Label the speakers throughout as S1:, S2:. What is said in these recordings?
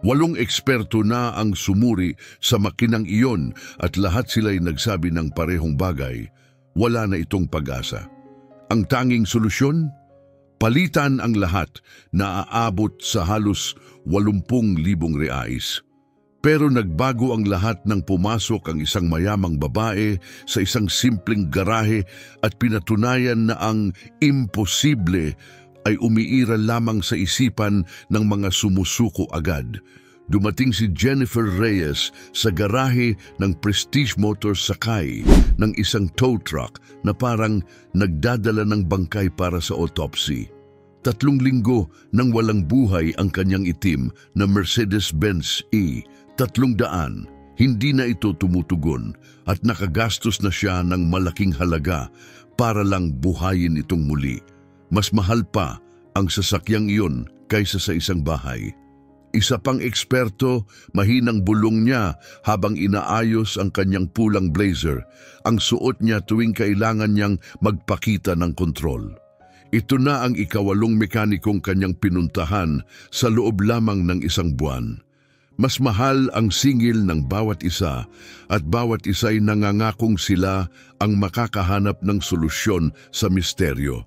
S1: 8 eksperto na ang sumuri sa makinang iyon at lahat sila'y nagsabi ng parehong bagay. Wala na itong pag-asa. Ang tanging solusyon? Palitan ang lahat na aabot sa halos 80,000 reais. Pero nagbago ang lahat nang pumasok ang isang mayamang babae sa isang simpleng garahe at pinatunayan na ang imposible ay umiiral lamang sa isipan ng mga sumusuko agad. Dumating si Jennifer Reyes sa garahe ng Prestige Motors sakay ng isang tow truck na parang nagdadala ng bangkay para sa autopsy. 3 linggo nang walang buhay ang kanyang itim na Mercedes-Benz E-300. Hindi na ito tumutugon at nakagastos na siya ng malaking halaga para lang buhayin itong muli. Mas mahal pa ang sasakyang iyon kaysa sa isang bahay. Isa pang eksperto, mahinang bulong niya habang inaayos ang kanyang pulang blazer, ang suot niya tuwing kailangan niyang magpakita ng kontrol. Ito na ang 8 mekanikong kanyang pinuntahan sa loob lamang ng 1 buwan. Mas mahal ang singil ng bawat isa at bawat isa'y nangangakong sila ang makakahanap ng solusyon sa misteryo.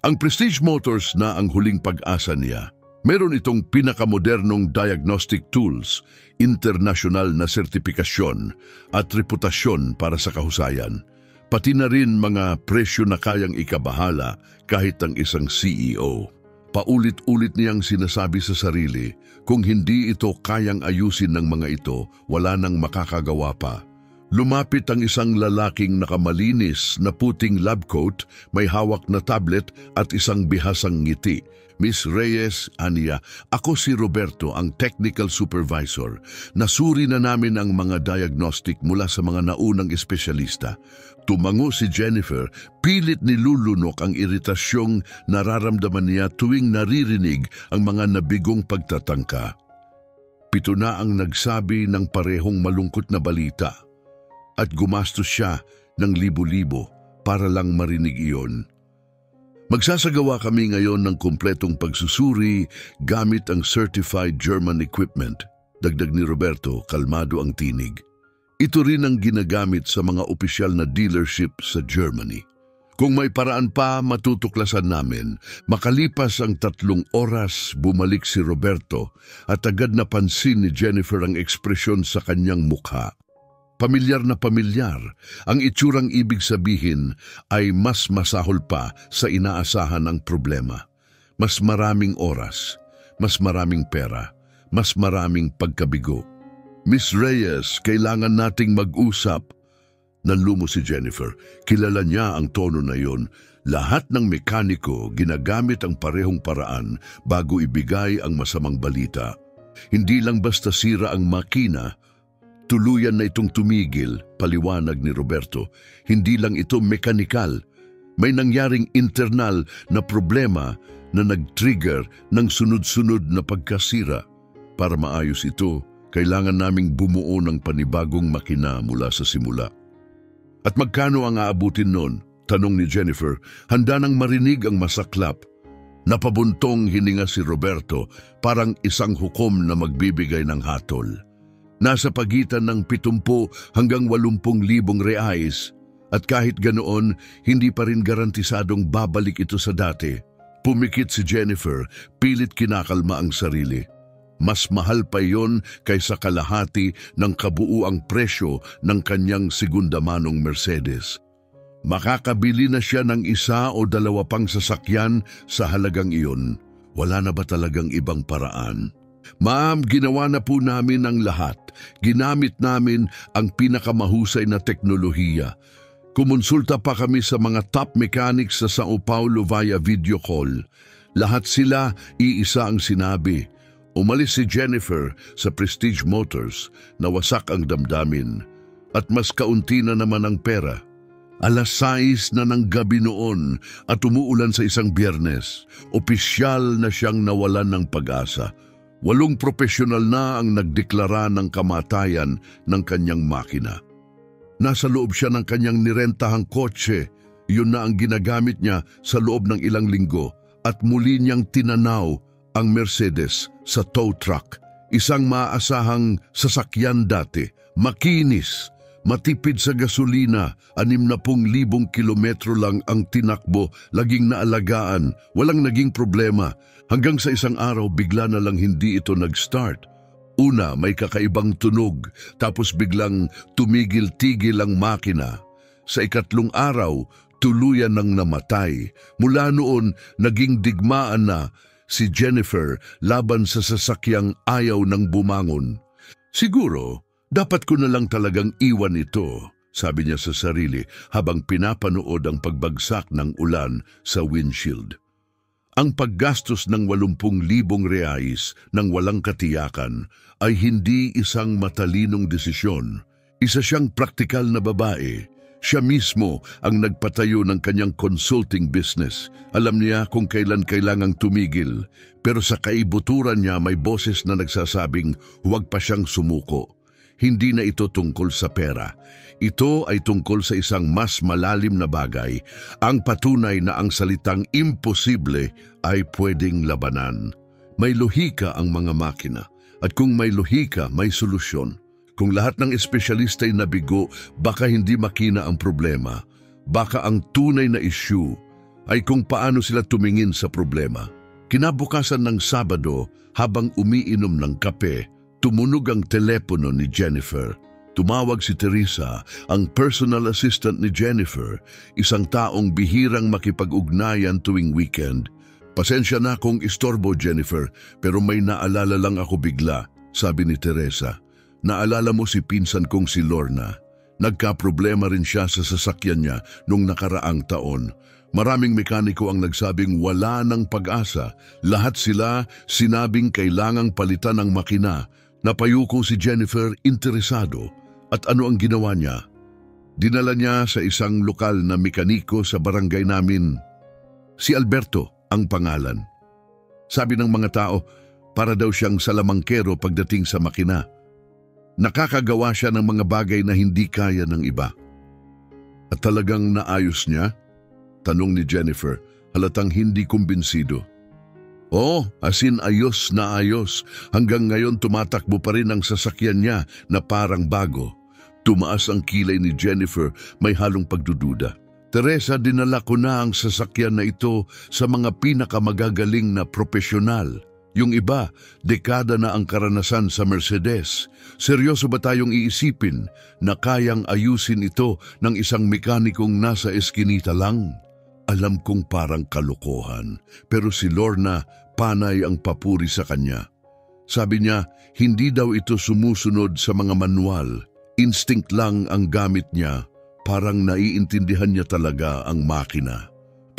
S1: Ang Prestige Motors na ang huling pag-asa niya. Meron itong pinakamodernong diagnostic tools, internasyonal na sertipikasyon at reputasyon para sa kahusayan. Pati na rin mga presyo na kayang ikabahala kahit ang isang CEO. Paulit-ulit niyang sinasabi sa sarili, kung hindi ito kayang ayusin ng mga ito, wala nang makakagawa pa. Lumapit ang isang lalaking nakamalinis na puting lab coat, may hawak na tablet at isang bihasang ngiti. Miss Reyes, aniya, ako si Roberto, ang technical supervisor. Nasuri na namin ang mga diagnostic mula sa mga naunang espesyalista. Tumango si Jennifer, pilit nilulunok ang iritasyong nararamdaman niya tuwing naririnig ang mga nabigong pagtatangka. 7 na ang nagsabi ng parehong malungkot na balita. At gumastos siya ng libo-libo para lang marinig iyon. Magsasagawa kami ngayon ng kumpletong pagsusuri gamit ang certified German equipment. Dagdag ni Roberto, kalmado ang tinig. Ito rin ang ginagamit sa mga opisyal na dealership sa Germany. Kung may paraan pa, matutuklasan namin. Makalipas ang 3 oras, bumalik si Roberto at agad napansin ni Jennifer ang ekspresyon sa kanyang mukha. Pamilyar na pamilyar, ang itsurang ibig sabihin ay mas masahol pa sa inaasahan ng problema. Mas maraming oras, mas maraming pera, mas maraming pagkabigo. Miss Reyes, kailangan nating mag-usap. Nanlumo si Jennifer. Kilala niya ang tono na yon. Lahat ng mekaniko ginagamit ang parehong paraan bago ibigay ang masamang balita. Hindi lang basta sira ang makina, tuluyan na itong tumigil, paliwanag ni Roberto. Hindi lang ito mekanikal. May nangyaring internal na problema na nag-trigger ng sunod-sunod na pagkasira. Para maayos ito, kailangan naming bumuo ng panibagong makina mula sa simula. At magkano ang aabutin nun? Tanong ni Jennifer. Handa nang marinig ang masaklap. Napabuntong hininga si Roberto, parang isang hukom na magbibigay ng hatol. Nasa pagitan ng 70 hanggang 80,000 reais at kahit ganoon, hindi pa rin garantisadong babalik ito sa dati. Pumikit si Jennifer, pilit kinakalma ang sarili. Mas mahal pa iyon kaysa kalahati ng kabuuang presyo ng kanyang segundamanong Mercedes. Makakabili na siya ng 1 o 2 pang sasakyan sa halagang iyon. Wala na ba talagang ibang paraan? Ma'am, ginawa na po namin ang lahat. Ginamit namin ang pinakamahusay na teknolohiya. Kumonsulta pa kami sa mga top mechanics sa Sao Paulo via video call. Lahat sila iisa ang sinabi. Umalis si Jennifer sa Prestige Motors, nawasak ang damdamin. At mas kaunti na naman ang pera. 6:00 na ng gabi noon at umuulan sa isang Biyernes. Opisyal na siyang nawalan ng pag-asa. 8 profesional na ang nagdeklara ng kamatayan ng kanyang makina. Nasa loob siya ng kanyang nirentahang kotse. Yun na ang ginagamit niya sa loob ng ilang linggo at muli niyang tinanaw ang Mercedes sa tow truck. Isang maasahang sasakyan dati, makinis, matipid sa gasolina, 60,000 kilometro lang ang tinakbo, laging naalagaan, walang naging problema. Hanggang sa isang araw bigla na lang hindi ito nag-start. Una, may kakaibang tunog, tapos biglang tumigil-tigil ang makina. Sa ikatlong araw, tuluyan nang namatay. Mula noon, naging digmaan na si Jennifer laban sa sasakyang ayaw ng bumangon. Siguro, dapat ko na lang talagang iwan ito, sabi niya sa sarili habang pinapanood ang pagbagsak ng ulan sa windshield. Ang paggastos ng 80,000 reais ng walang katiyakan ay hindi isang matalinong desisyon. Isa siyang praktikal na babae. Siya mismo ang nagpatayo ng kanyang consulting business. Alam niya kung kailan kailangang tumigil, pero sa kaibuturan niya may boses na nagsasabing huwag pa siyang sumuko. Hindi na ito tungkol sa pera. Ito ay tungkol sa isang mas malalim na bagay, ang patunay na ang salitang imposible ay pwedeng labanan. May lohika ang mga makina, at kung may lohika, may solusyon. Kung lahat ng espesyalista ay nabigo, baka hindi makina ang problema. Baka ang tunay na issue ay kung paano sila tumingin sa problema. Kinabukasan ng Sabado, habang umiinom ng kape, tumunog ang telepono ni Jennifer. Tumawag si Teresa, ang personal assistant ni Jennifer, isang taong bihirang makipag-ugnayan tuwing weekend. Pasensya na kung istorbo, Jennifer, pero may naalala lang ako bigla, sabi ni Teresa. Naalala mo si pinsan kong si Lorna. Nagka-problema rin siya sa sasakyan niya nung nakaraang taon. Maraming mekaniko ang nagsabing wala ng pag-asa. Lahat sila sinabing kailangang palitan ng makina. Napayuko si Jennifer interesado. At ano ang ginawa niya? Dinala niya sa isang lokal na mekaniko sa barangay namin. Si Alberto ang pangalan. Sabi ng mga tao, para daw siyang salamangkero pagdating sa makina. Nakakagawa siya ng mga bagay na hindi kaya ng iba. At talagang naayos niya? Tanong ni Jennifer, halatang hindi kumbinsido. Oo, asin ayos na ayos. Hanggang ngayon tumatakbo pa rin ang sasakyan niya na parang bago. Tumaas ang kilay ni Jennifer, may halong pagdududa. Teresa, dinala ko na ang sasakyan na ito sa mga pinakamagagaling na profesional. Yung iba, dekada na ang karanasan sa Mercedes. Seryoso ba tayong iisipin na kayang ayusin ito ng isang mekanikong nasa eskinita lang? Alam kong parang kalokohan, pero si Lorna panay ang papuri sa kanya. Sabi niya, hindi daw ito sumusunod sa mga manual. Instinct lang ang gamit niya, parang naiintindihan niya talaga ang makina.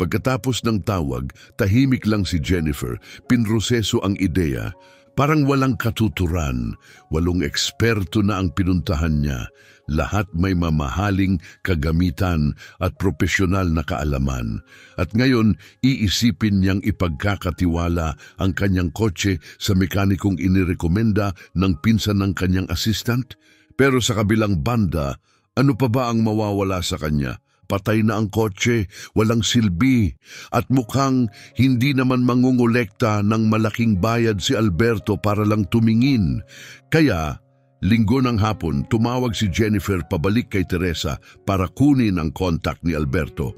S1: Pagkatapos ng tawag, tahimik lang si Jennifer, pinroseso ang ideya, parang walang katuturan, 8 eksperto na ang pinuntahan niya, lahat may mamahaling kagamitan at profesional na kaalaman. At ngayon, iisipin niyang ipagkakatiwala ang kanyang kotse sa mekanikong inirekomenda ng pinsan ng kanyang assistant. Pero sa kabilang banda, ano pa ba ang mawawala sa kanya? Patay na ang kotse, walang silbi, at mukhang hindi naman mangungulekta ng malaking bayad si Alberto para lang tumingin. Kaya, linggo ng hapon, tumawag si Jennifer pabalik kay Teresa para kunin ang contact ni Alberto.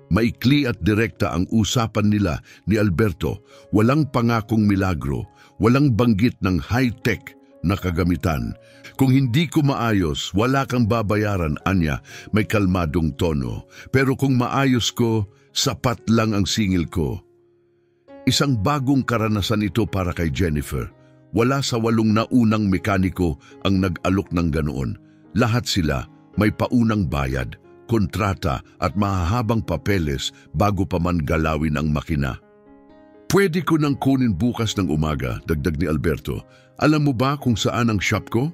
S1: Maikli at direkta ang usapan nila ni Alberto, walang pangakong milagro, walang banggit ng high-tech na kagamitan. Kung hindi ko maayos, wala kang babayaran, anya, may kalmadong tono. Pero kung maayos ko, sapat lang ang singil ko. Isang bagong karanasan ito para kay Jennifer. Wala sa 8 naunang mekaniko ang nag-alok ng ganoon. Lahat sila may paunang bayad, kontrata at mahahabang papeles bago pa man galawin ang makina. Pwede ko nang kunin bukas ng umaga, dagdag ni Alberto. Alam mo ba kung saan ang shop ko?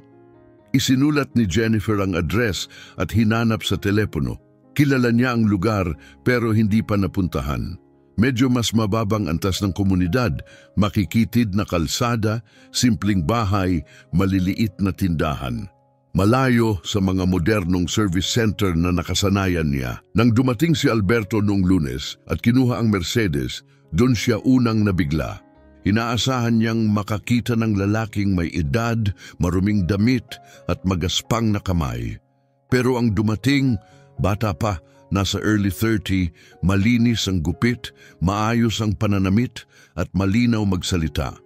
S1: Isinulat ni Jennifer ang address at hinanap sa telepono. Kilala niya ang lugar pero hindi pa napuntahan. Medyo mas mababang antas ng komunidad, makikitid na kalsada, simpleng bahay, maliliit na tindahan. Malayo sa mga modernong service center na nakasanayan niya. Nang dumating si Alberto noong Lunes at kinuha ang Mercedes, doon siya unang nabigla. Inaasahan niyang makakita ng lalaking may edad, maruming damit at magaspang na kamay. Pero ang dumating, bata pa, nasa early 30, malinis ang gupit, maayos ang pananamit at malinaw magsalita.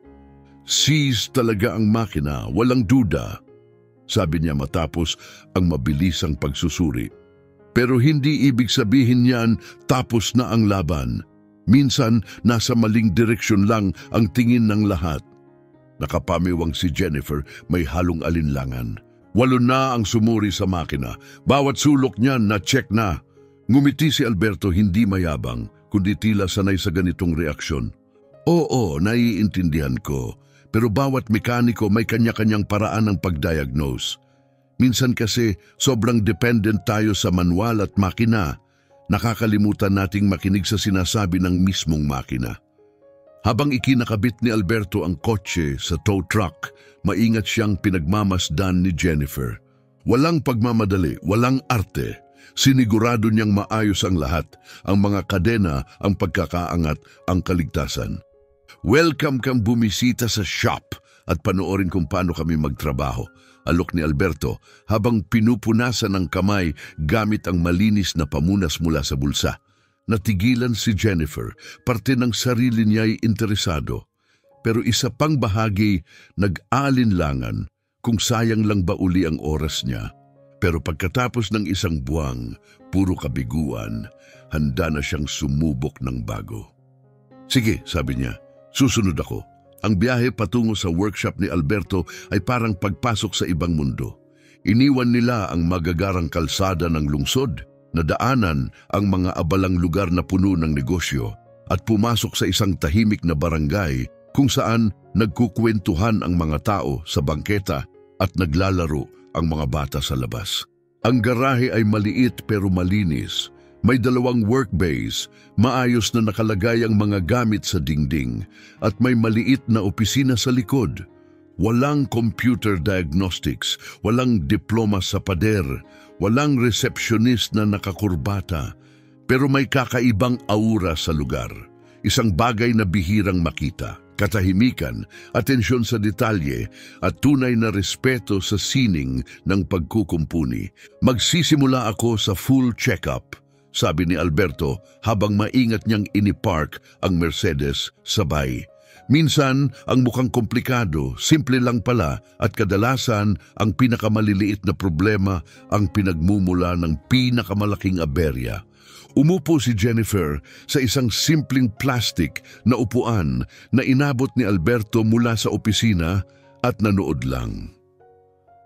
S1: Seize talaga ang makina, walang duda, sabi niya matapos ang mabilisang pagsusuri. Pero hindi ibig sabihin niyan tapos na ang laban. Minsan, nasa maling direksyon lang ang tingin ng lahat. Nakapamiwang si Jennifer, may halong alinlangan. 8 na ang sumuri sa makina. Bawat sulok niyan na-check na. Ngumiti si Alberto, hindi mayabang, kundi tila sanay sa ganitong reaksyon. Oo, naiintindihan ko. Pero bawat mekaniko may kanya-kanyang paraan ng pag-diagnose. Minsan kasi sobrang dependent tayo sa manual at makina. Nakakalimutan nating makinig sa sinasabi ng mismong makina. Habang ikinakabit ni Alberto ang kotse sa tow truck, maingat siyang pinagmamasdan ni Jennifer. Walang pagmamadali, walang arte. Sinigurado niyang maayos ang lahat, ang mga kadena, ang pagkakaangat, ang kaligtasan. Welcome kang bumisita sa shop at panoorin kung paano kami magtrabaho. Alok ni Alberto habang pinupunasan ng kamay gamit ang malinis na pamunas mula sa bulsa. Natigilan si Jennifer, parte ng sarili niya ay interesado. Pero isa pang bahagi, nag-aalinlangan kung sayang lang ba uli ang oras niya. Pero pagkatapos ng isang buwang, puro kabiguan, handa na siyang sumubok ng bago. Sige, sabi niya, susunod ako. Ang biyahe patungo sa workshop ni Alberto ay parang pagpasok sa ibang mundo. Iniwan nila ang magagarang kalsada ng lungsod, nadaanan ang mga abalang lugar na puno ng negosyo, at pumasok sa isang tahimik na barangay kung saan nagkukwentuhan ang mga tao sa bangketa at naglalaro ang mga bata sa labas. Ang garahe ay maliit pero malinis. May 2 work bays, maayos na nakalagay ang mga gamit sa dingding, at may maliit na opisina sa likod. Walang computer diagnostics, walang diploma sa pader, walang receptionist na nakakurbata, pero may kakaibang aura sa lugar. Isang bagay na bihirang makita, katahimikan, atensyon sa detalye, at tunay na respeto sa sining ng pagkukumpuni. Magsisimula ako sa full check-up, sabi ni Alberto habang maingat niyang inipark ang Mercedes sabay. Minsan, ang mukhang komplikado, simple lang pala at kadalasan ang pinakamaliliit na problema ang pinagmumula ng pinakamalaking aberya. Umupo si Jennifer sa isang simpleng plastic na upuan na inabot ni Alberto mula sa opisina at nanood lang.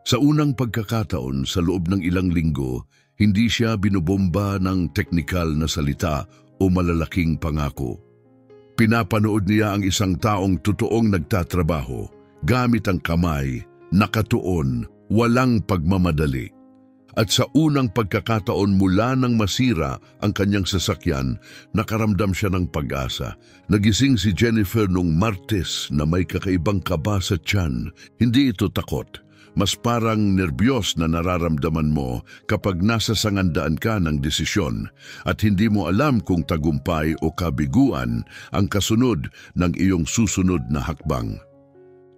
S1: Sa unang pagkakataon sa loob ng ilang linggo, hindi siya binobomba ng teknikal na salita o malalaking pangako. Pinapanood niya ang isang taong totoong nagtatrabaho, gamit ang kamay, nakatuon, walang pagmamadali. At sa unang pagkakataon mula nang masira ang kanyang sasakyan, nakaramdam siya ng pag-asa. Nagising si Jennifer nung Martes na may kakaibang kaba sa tiyan. Hindi ito takot. Mas parang nerbiyos na nararamdaman mo kapag nasa sangandaan ka ng desisyon at hindi mo alam kung tagumpay o kabiguan ang kasunod ng iyong susunod na hakbang.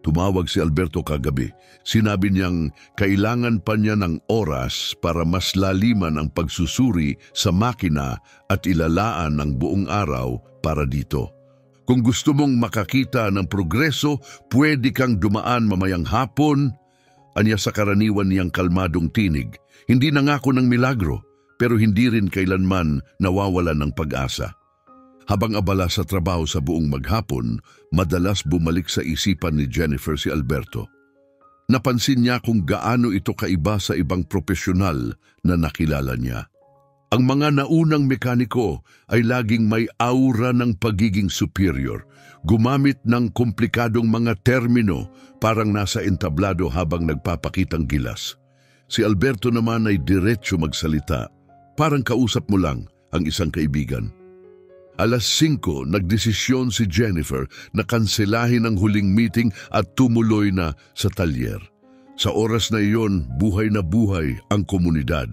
S1: Tumawag si Alberto kagabi. Sinabi niyang kailangan pa niya ng oras para mas laliman ang pagsusuri sa makina at ilalaan ng buong araw para dito. Kung gusto mong makakita ng progreso, pwede kang dumaan mamayang hapon. Anya sa karaniwan niyang kalmadong tinig, hindi nangako ng milagro, pero hindi rin kailanman nawawalan ng pag-asa. Habang abala sa trabaho sa buong maghapon, madalas bumalik sa isipan ni Jennifer si Alberto. Napansin niya kung gaano ito kaiba sa ibang profesional na nakilala niya. Ang mga naunang mekaniko ay laging may aura ng pagiging superior, gumamit ng komplikadong mga termino parang nasa entablado habang nagpapakitang gilas. Si Alberto naman ay diretso magsalita, parang kausap mo lang ang isang kaibigan. 5:00, nagdesisyon si Jennifer na kanselahin ang huling meeting at tumuloy na sa talyer. Sa oras na iyon, buhay na buhay ang komunidad.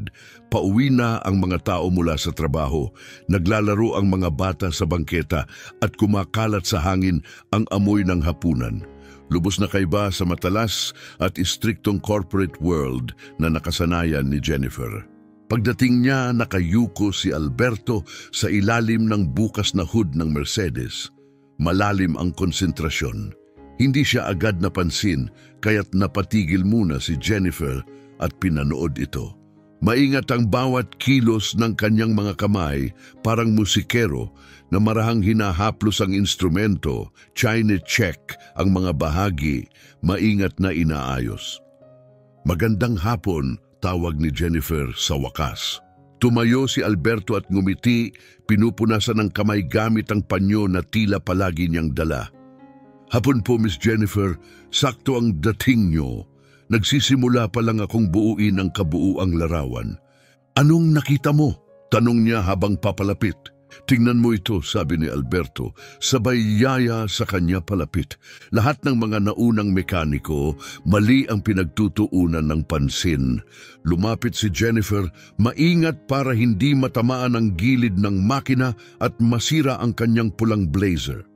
S1: Pauwi na ang mga tao mula sa trabaho, naglalaro ang mga bata sa bangketa at kumakalat sa hangin ang amoy ng hapunan. Lubos na kaiba sa matalas at istriktong corporate world na nakasanayan ni Jennifer. Pagdating niya, nakayuko si Alberto sa ilalim ng bukas na hood ng Mercedes. Malalim ang konsentrasyon. Hindi siya agad napansin, kaya't napatigil muna si Jennifer at pinanood ito. Maingat ang bawat kilos ng kanyang mga kamay, parang musikero na marahang hinahaplos ang instrumento, chine-check ang mga bahagi, maingat na inaayos. Magandang hapon, tawag ni Jennifer sa wakas. Tumayo si Alberto at ngumiti, pinupunasan ng kamay gamit ang panyo na tila palagi niyang dala. Hapon po, Miss Jennifer, sakto ang dating niyo. Nagsisimula pa lang akong buuin ang kabuuang larawan. Anong nakita mo? Tanong niya habang papalapit. Tingnan mo ito, sabi ni Alberto, sabay yaya sa kanya palapit. Lahat ng mga naunang mekaniko, mali ang pinagtutuunan ng pansin. Lumapit si Jennifer, maingat para hindi matamaan ang gilid ng makina at masira ang kanyang pulang blazer.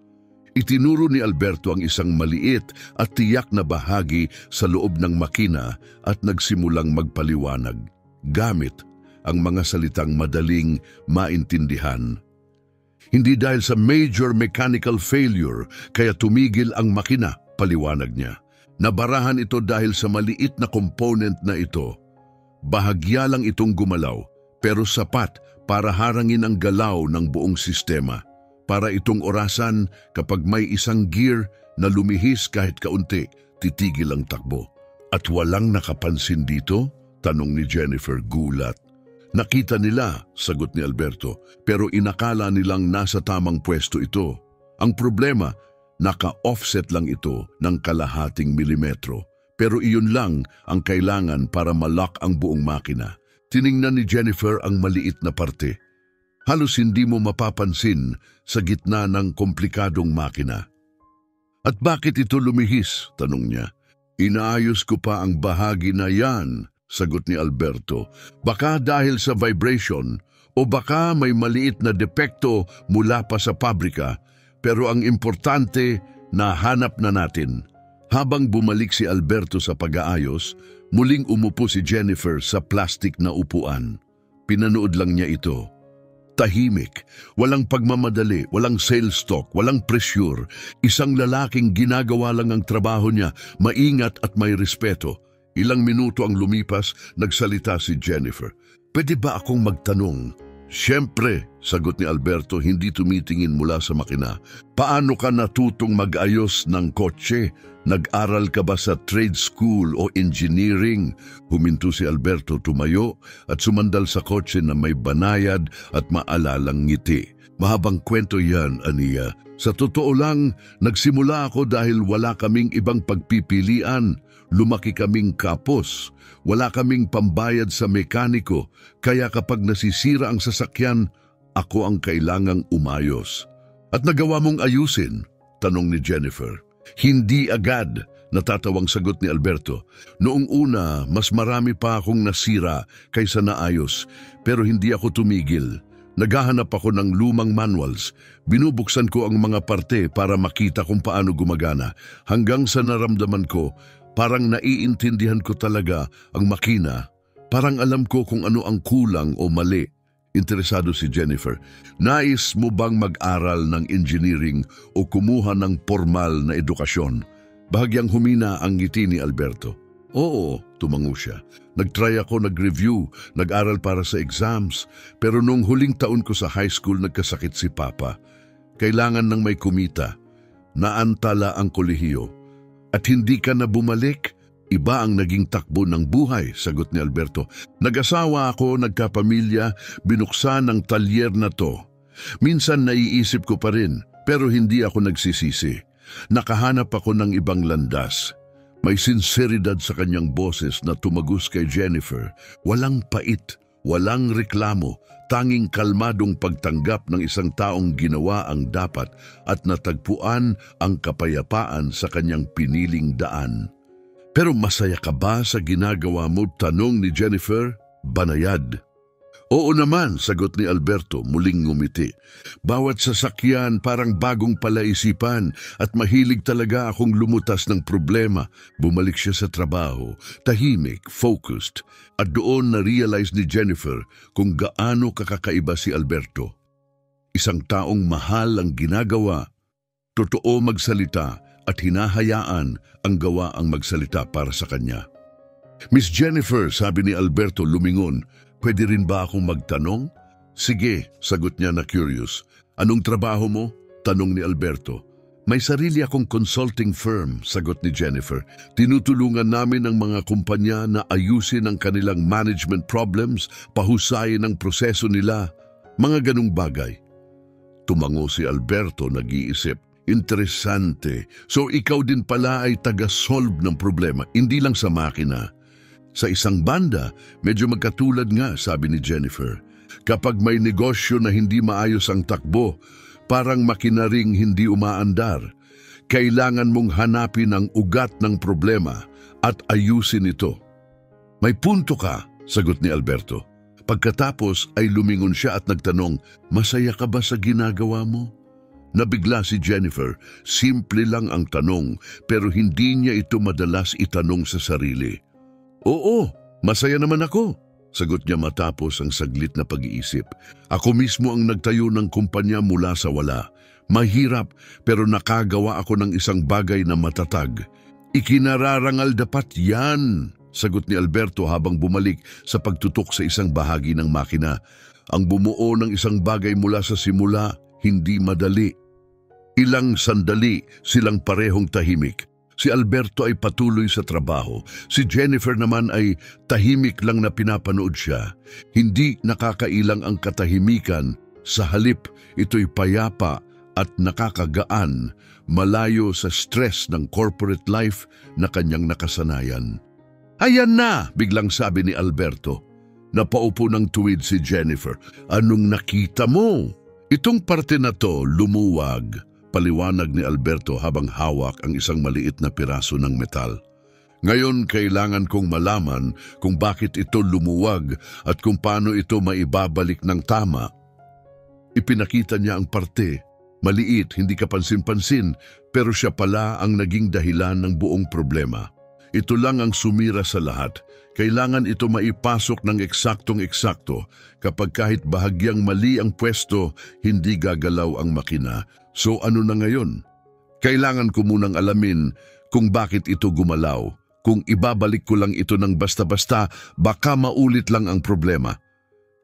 S1: Itinuro ni Alberto ang isang maliit at tiyak na bahagi sa loob ng makina at nagsimulang magpaliwanag, gamit ang mga salitang madaling maintindihan. Hindi dahil sa major mechanical failure kaya tumigil ang makina, paliwanag niya. Nabarahan ito dahil sa maliit na component na ito. Bahagya lang itong gumalaw, pero sapat para harangin ang galaw ng buong sistema. Para itong orasan kapag may isang gear na lumihis kahit kaunti, titigil ang takbo. At walang nakapansin dito? Tanong ni Jennifer gulat. Nakita nila, sagot ni Alberto, pero inakala nilang nasa tamang pwesto ito. Ang problema, naka-offset lang ito ng kalahating milimetro. Pero iyon lang ang kailangan para malock ang buong makina. Tiningnan ni Jennifer ang maliit na parte. Halos hindi mo mapapansin sa gitna ng komplikadong makina. At bakit ito lumihis? Tanong niya. Inaayos ko pa ang bahagi na yan, sagot ni Alberto. Baka dahil sa vibration o baka may maliit na depekto mula pa sa pabrika. Pero ang importante, nahanap na natin. Habang bumalik si Alberto sa pag-aayos, muling umupo si Jennifer sa plastik na upuan. Pinanood lang niya ito. Tahimik, walang pagmamadali, walang sales talk, walang pressure. Isang lalaking ginagawa lang ang trabaho niya, maingat at may respeto. Ilang minuto ang lumipas, nagsalita si Jennifer. Pwede ba akong magtanong? Siyempre, sagot ni Alberto, hindi tumitingin mula sa makina. Paano ka natutong mag-ayos ng kotse? Nag-aral ka ba sa trade school o engineering? Huminto si Alberto, tumayo at sumandal sa kotse na may banayad at maalalang ngiti. Mahabang kwento yan, Ania. Sa totoo lang, nagsimula ako dahil wala kaming ibang pagpipilian. Lumaki kaming kapos. Wala kaming pambayad sa mekaniko. Kaya kapag nasisira ang sasakyan, ako ang kailangang umayos. At nagawa mong ayusin? Tanong ni Jennifer. Hindi agad, natatawang sagot ni Alberto. Noong una, mas marami pa akong nasira kaysa naayos, pero hindi ako tumigil. Naghahanap ako ng lumang manuals. Binubuksan ko ang mga parte para makita kung paano gumagana. Hanggang sa naramdaman ko, parang naiintindihan ko talaga ang makina. Parang alam ko kung ano ang kulang o mali. Interesado si Jennifer. Nais mo bang mag-aral ng engineering o kumuha ng formal na edukasyon? Bahagyang humina ang ngiti ni Alberto. Oo, tumango siya. Nag-try ako, nag-review, nag-aral para sa exams. Pero nung huling taon ko sa high school, nagkasakit si Papa. Kailangan ng may kumita. Naantala ang kolehiyo. At hindi ka na bumalik? Iba ang naging takbo ng buhay, sagot ni Alberto. Nag-asawa ako, nagkapamilya, binuksan ang talyer na to. Minsan naiisip ko pa rin, pero hindi ako nagsisisi. Nakahanap ako ng ibang landas. May sinseridad sa kanyang boses na tumagos kay Jennifer. Walang pait, walang reklamo, tanging kalmadong pagtanggap ng isang taong ginawa ang dapat at natagpuan ang kapayapaan sa kanyang piniling daan. Pero masaya ka ba sa ginagawa mo? Tanong ni Jennifer, banayad. Oo naman, sagot ni Alberto, muling ngumiti. Bawat sasakyan parang bagong palaisipan at mahilig talaga akong lumutas ng problema. Bumalik siya sa trabaho, tahimik, focused, at doon na-realize ni Jennifer kung gaano kakaiba si Alberto. Isang taong mahal ang ginagawa, totoo magsalita at hinahayaan ang gawa ang magsalita para sa kanya. Miss Jennifer, sabi ni Alberto lumingon, pwede rin ba akong magtanong? Sige, sagot niya na curious. Anong trabaho mo? Tanong ni Alberto. May sarili akong consulting firm, sagot ni Jennifer. Tinutulungan namin ang mga kumpanya na ayusin ang kanilang management problems, pahusayin ang proseso nila, mga ganung bagay. Tumango si Alberto, nag-iisip. Interesante. So ikaw din pala ay taga-solve ng problema, hindi lang sa makina. Sa isang banda, medyo magkatulad nga, sabi ni Jennifer. Kapag may negosyo na hindi maayos ang takbo, parang makinaring hindi umaandar, kailangan mong hanapin ang ugat ng problema at ayusin ito. May punto ka, sagot ni Alberto. Pagkatapos ay lumingon siya at nagtanong, masaya ka ba sa ginagawa mo? Nabigla si Jennifer, simple lang ang tanong pero hindi niya ito madalas itanong sa sarili. Oo, masaya naman ako, sagot niya matapos ang saglit na pag-iisip. Ako mismo ang nagtayo ng kumpanya mula sa wala. Mahirap pero nakagawa ako ng isang bagay na matatag. Ikinararangal dapat yan, sagot ni Alberto habang bumalik sa pagtutok sa isang bahagi ng makina. Ang bumuo ng isang bagay mula sa simula, hindi madali. Ilang sandali silang parehong tahimik. Si Alberto ay patuloy sa trabaho. Si Jennifer naman ay tahimik lang na pinapanood siya. Hindi nakakailang ang katahimikan. Sa halip, ito'y payapa at nakakagaan, malayo sa stress ng corporate life na kanyang nakasanayan. Ayan na, biglang sabi ni Alberto. Napaupo ng tuwid si Jennifer. Anong nakita mo? Itong parte na to lumuwag, paliwanag ni Alberto habang hawak ang isang maliit na piraso ng metal. Ngayon kailangan kong malaman kung bakit ito lumuwag at kung paano ito maibabalik ng tama. Ipinakita niya ang parte. Maliit, hindi kapansin-pansin, pero siya pala ang naging dahilan ng buong problema. Ito lang ang sumira sa lahat. Kailangan ito maipasok ng eksaktong-eksakto. Kapag kahit bahagyang mali ang pwesto, hindi gagalaw ang makina. So ano na ngayon? Kailangan ko munang alamin kung bakit ito gumalaw. Kung ibabalik ko lang ito ng basta-basta, baka maulit lang ang problema.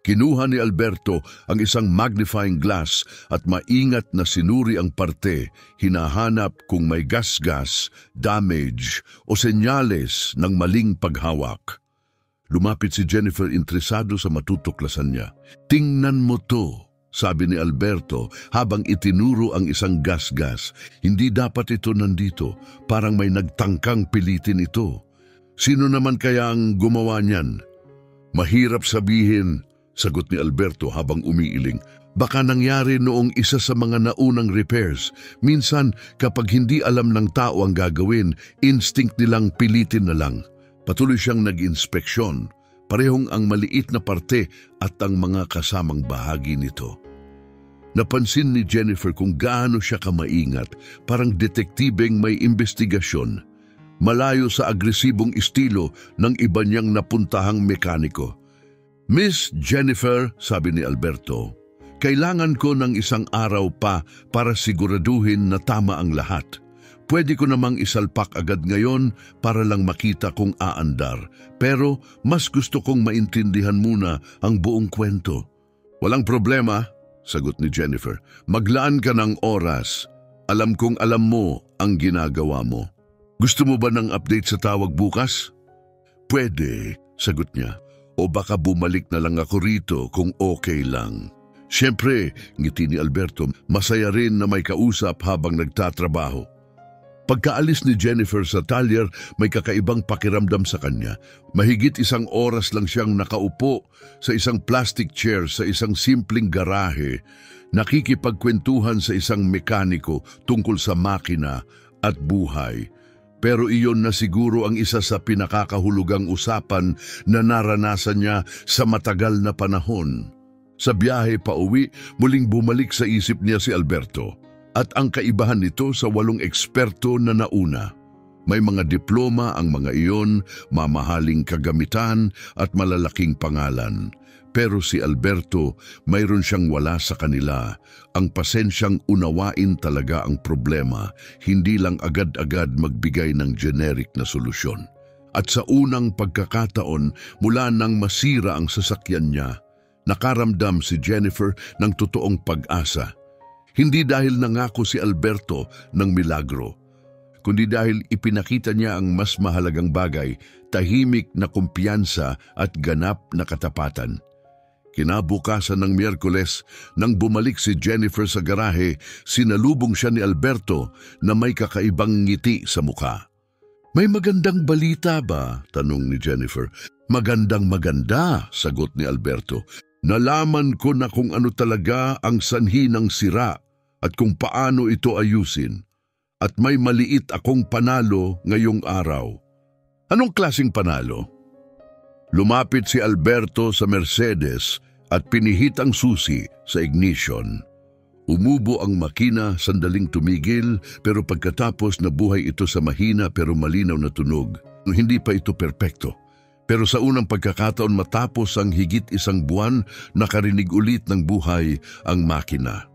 S1: Kinuha ni Alberto ang isang magnifying glass at maingat na sinuri ang parte, hinahanap kung may gas-gas, damage o senyales ng maling paghawak. Lumapit si Jennifer interesado sa matutuklasan niya. Tingnan mo to, sabi ni Alberto habang itinuro ang isang gas-gas. Hindi dapat ito nandito, parang may nagtangkang pilitin ito. Sino naman kaya ang gumawa niyan? Mahirap sabihin, sagot ni Alberto habang umiiling. Baka nangyari noong isa sa mga naunang repairs. Minsan, kapag hindi alam ng tao ang gagawin, instinct nilang pilitin na lang. Patuloy siyang nag-inspeksyon, parehong ang maliit na parte at ang mga kasamang bahagi nito. Napansin ni Jennifer kung gaano siya kamaingat, parang detektibeng may investigasyon. Malayo sa agresibong estilo ng iba niyang napuntahang mekaniko. Miss Jennifer, sabi ni Alberto, kailangan ko ng isang araw pa para siguraduhin na tama ang lahat. Pwede ko namang isalpak agad ngayon para lang makita kung aandar. Pero mas gusto kong maintindihan muna ang buong kwento. Walang problema, sagot ni Jennifer. Maglaan ka ng oras. Alam kong alam mo ang ginagawa mo. Gusto mo ba ng update sa tawag bukas? Pwede, sagot niya. O baka bumalik na lang ako rito kung okay lang. Siyempre, ngiti ni Alberto, masaya rin na may kausap habang nagtatrabaho. Pagkaalis ni Jennifer sa talyer, may kakaibang pakiramdam sa kanya. Mahigit isang oras lang siyang nakaupo sa isang plastic chair sa isang simpleng garahe, nakikipagkwentuhan sa isang mekaniko tungkol sa makina at buhay. Pero iyon na siguro ang isa sa pinakakahulugang usapan na naranasan niya sa matagal na panahon. Sa biyahe pa uwi, muling bumalik sa isip niya si Alberto at ang kaibahan nito sa 8 eksperto na nauna. May mga diploma ang mga iyon, mamahaling kagamitan at malalaking pangalan. Pero si Alberto, mayroon siyang wala sa kanila, ang pasensyang unawain talaga ang problema, hindi lang agad-agad magbigay ng generic na solusyon. At sa unang pagkakataon, mula nang masira ang sasakyan niya, nakaramdam si Jennifer ng totoong pag-asa. Hindi dahil nangako si Alberto ng milagro, kundi dahil ipinakita niya ang mas mahalagang bagay, tahimik na kumpiyansa at ganap na katapatan. Kinabukasan ng Miyerkules, nang bumalik si Jennifer sa garahe, sinalubong siya ni Alberto na may kakaibang ngiti sa mukha. "May magandang balita ba?" tanong ni Jennifer. "Magandang-maganda," sagot ni Alberto. "Nalaman ko na kung ano talaga ang sanhi ng sira at kung paano ito ayusin. At may maliit akong panalo ngayong araw." "Anong klaseng panalo?" Lumapit si Alberto sa Mercedes at pinihit ang susi sa ignition. Umubo ang makina, sandaling tumigil, pero pagkatapos nabuhay ito sa mahina pero malinaw na tunog. Hindi pa ito perpekto. Pero sa unang pagkakataon matapos ang higit 1 buwan, nakarinig ulit ng buhay ang makina.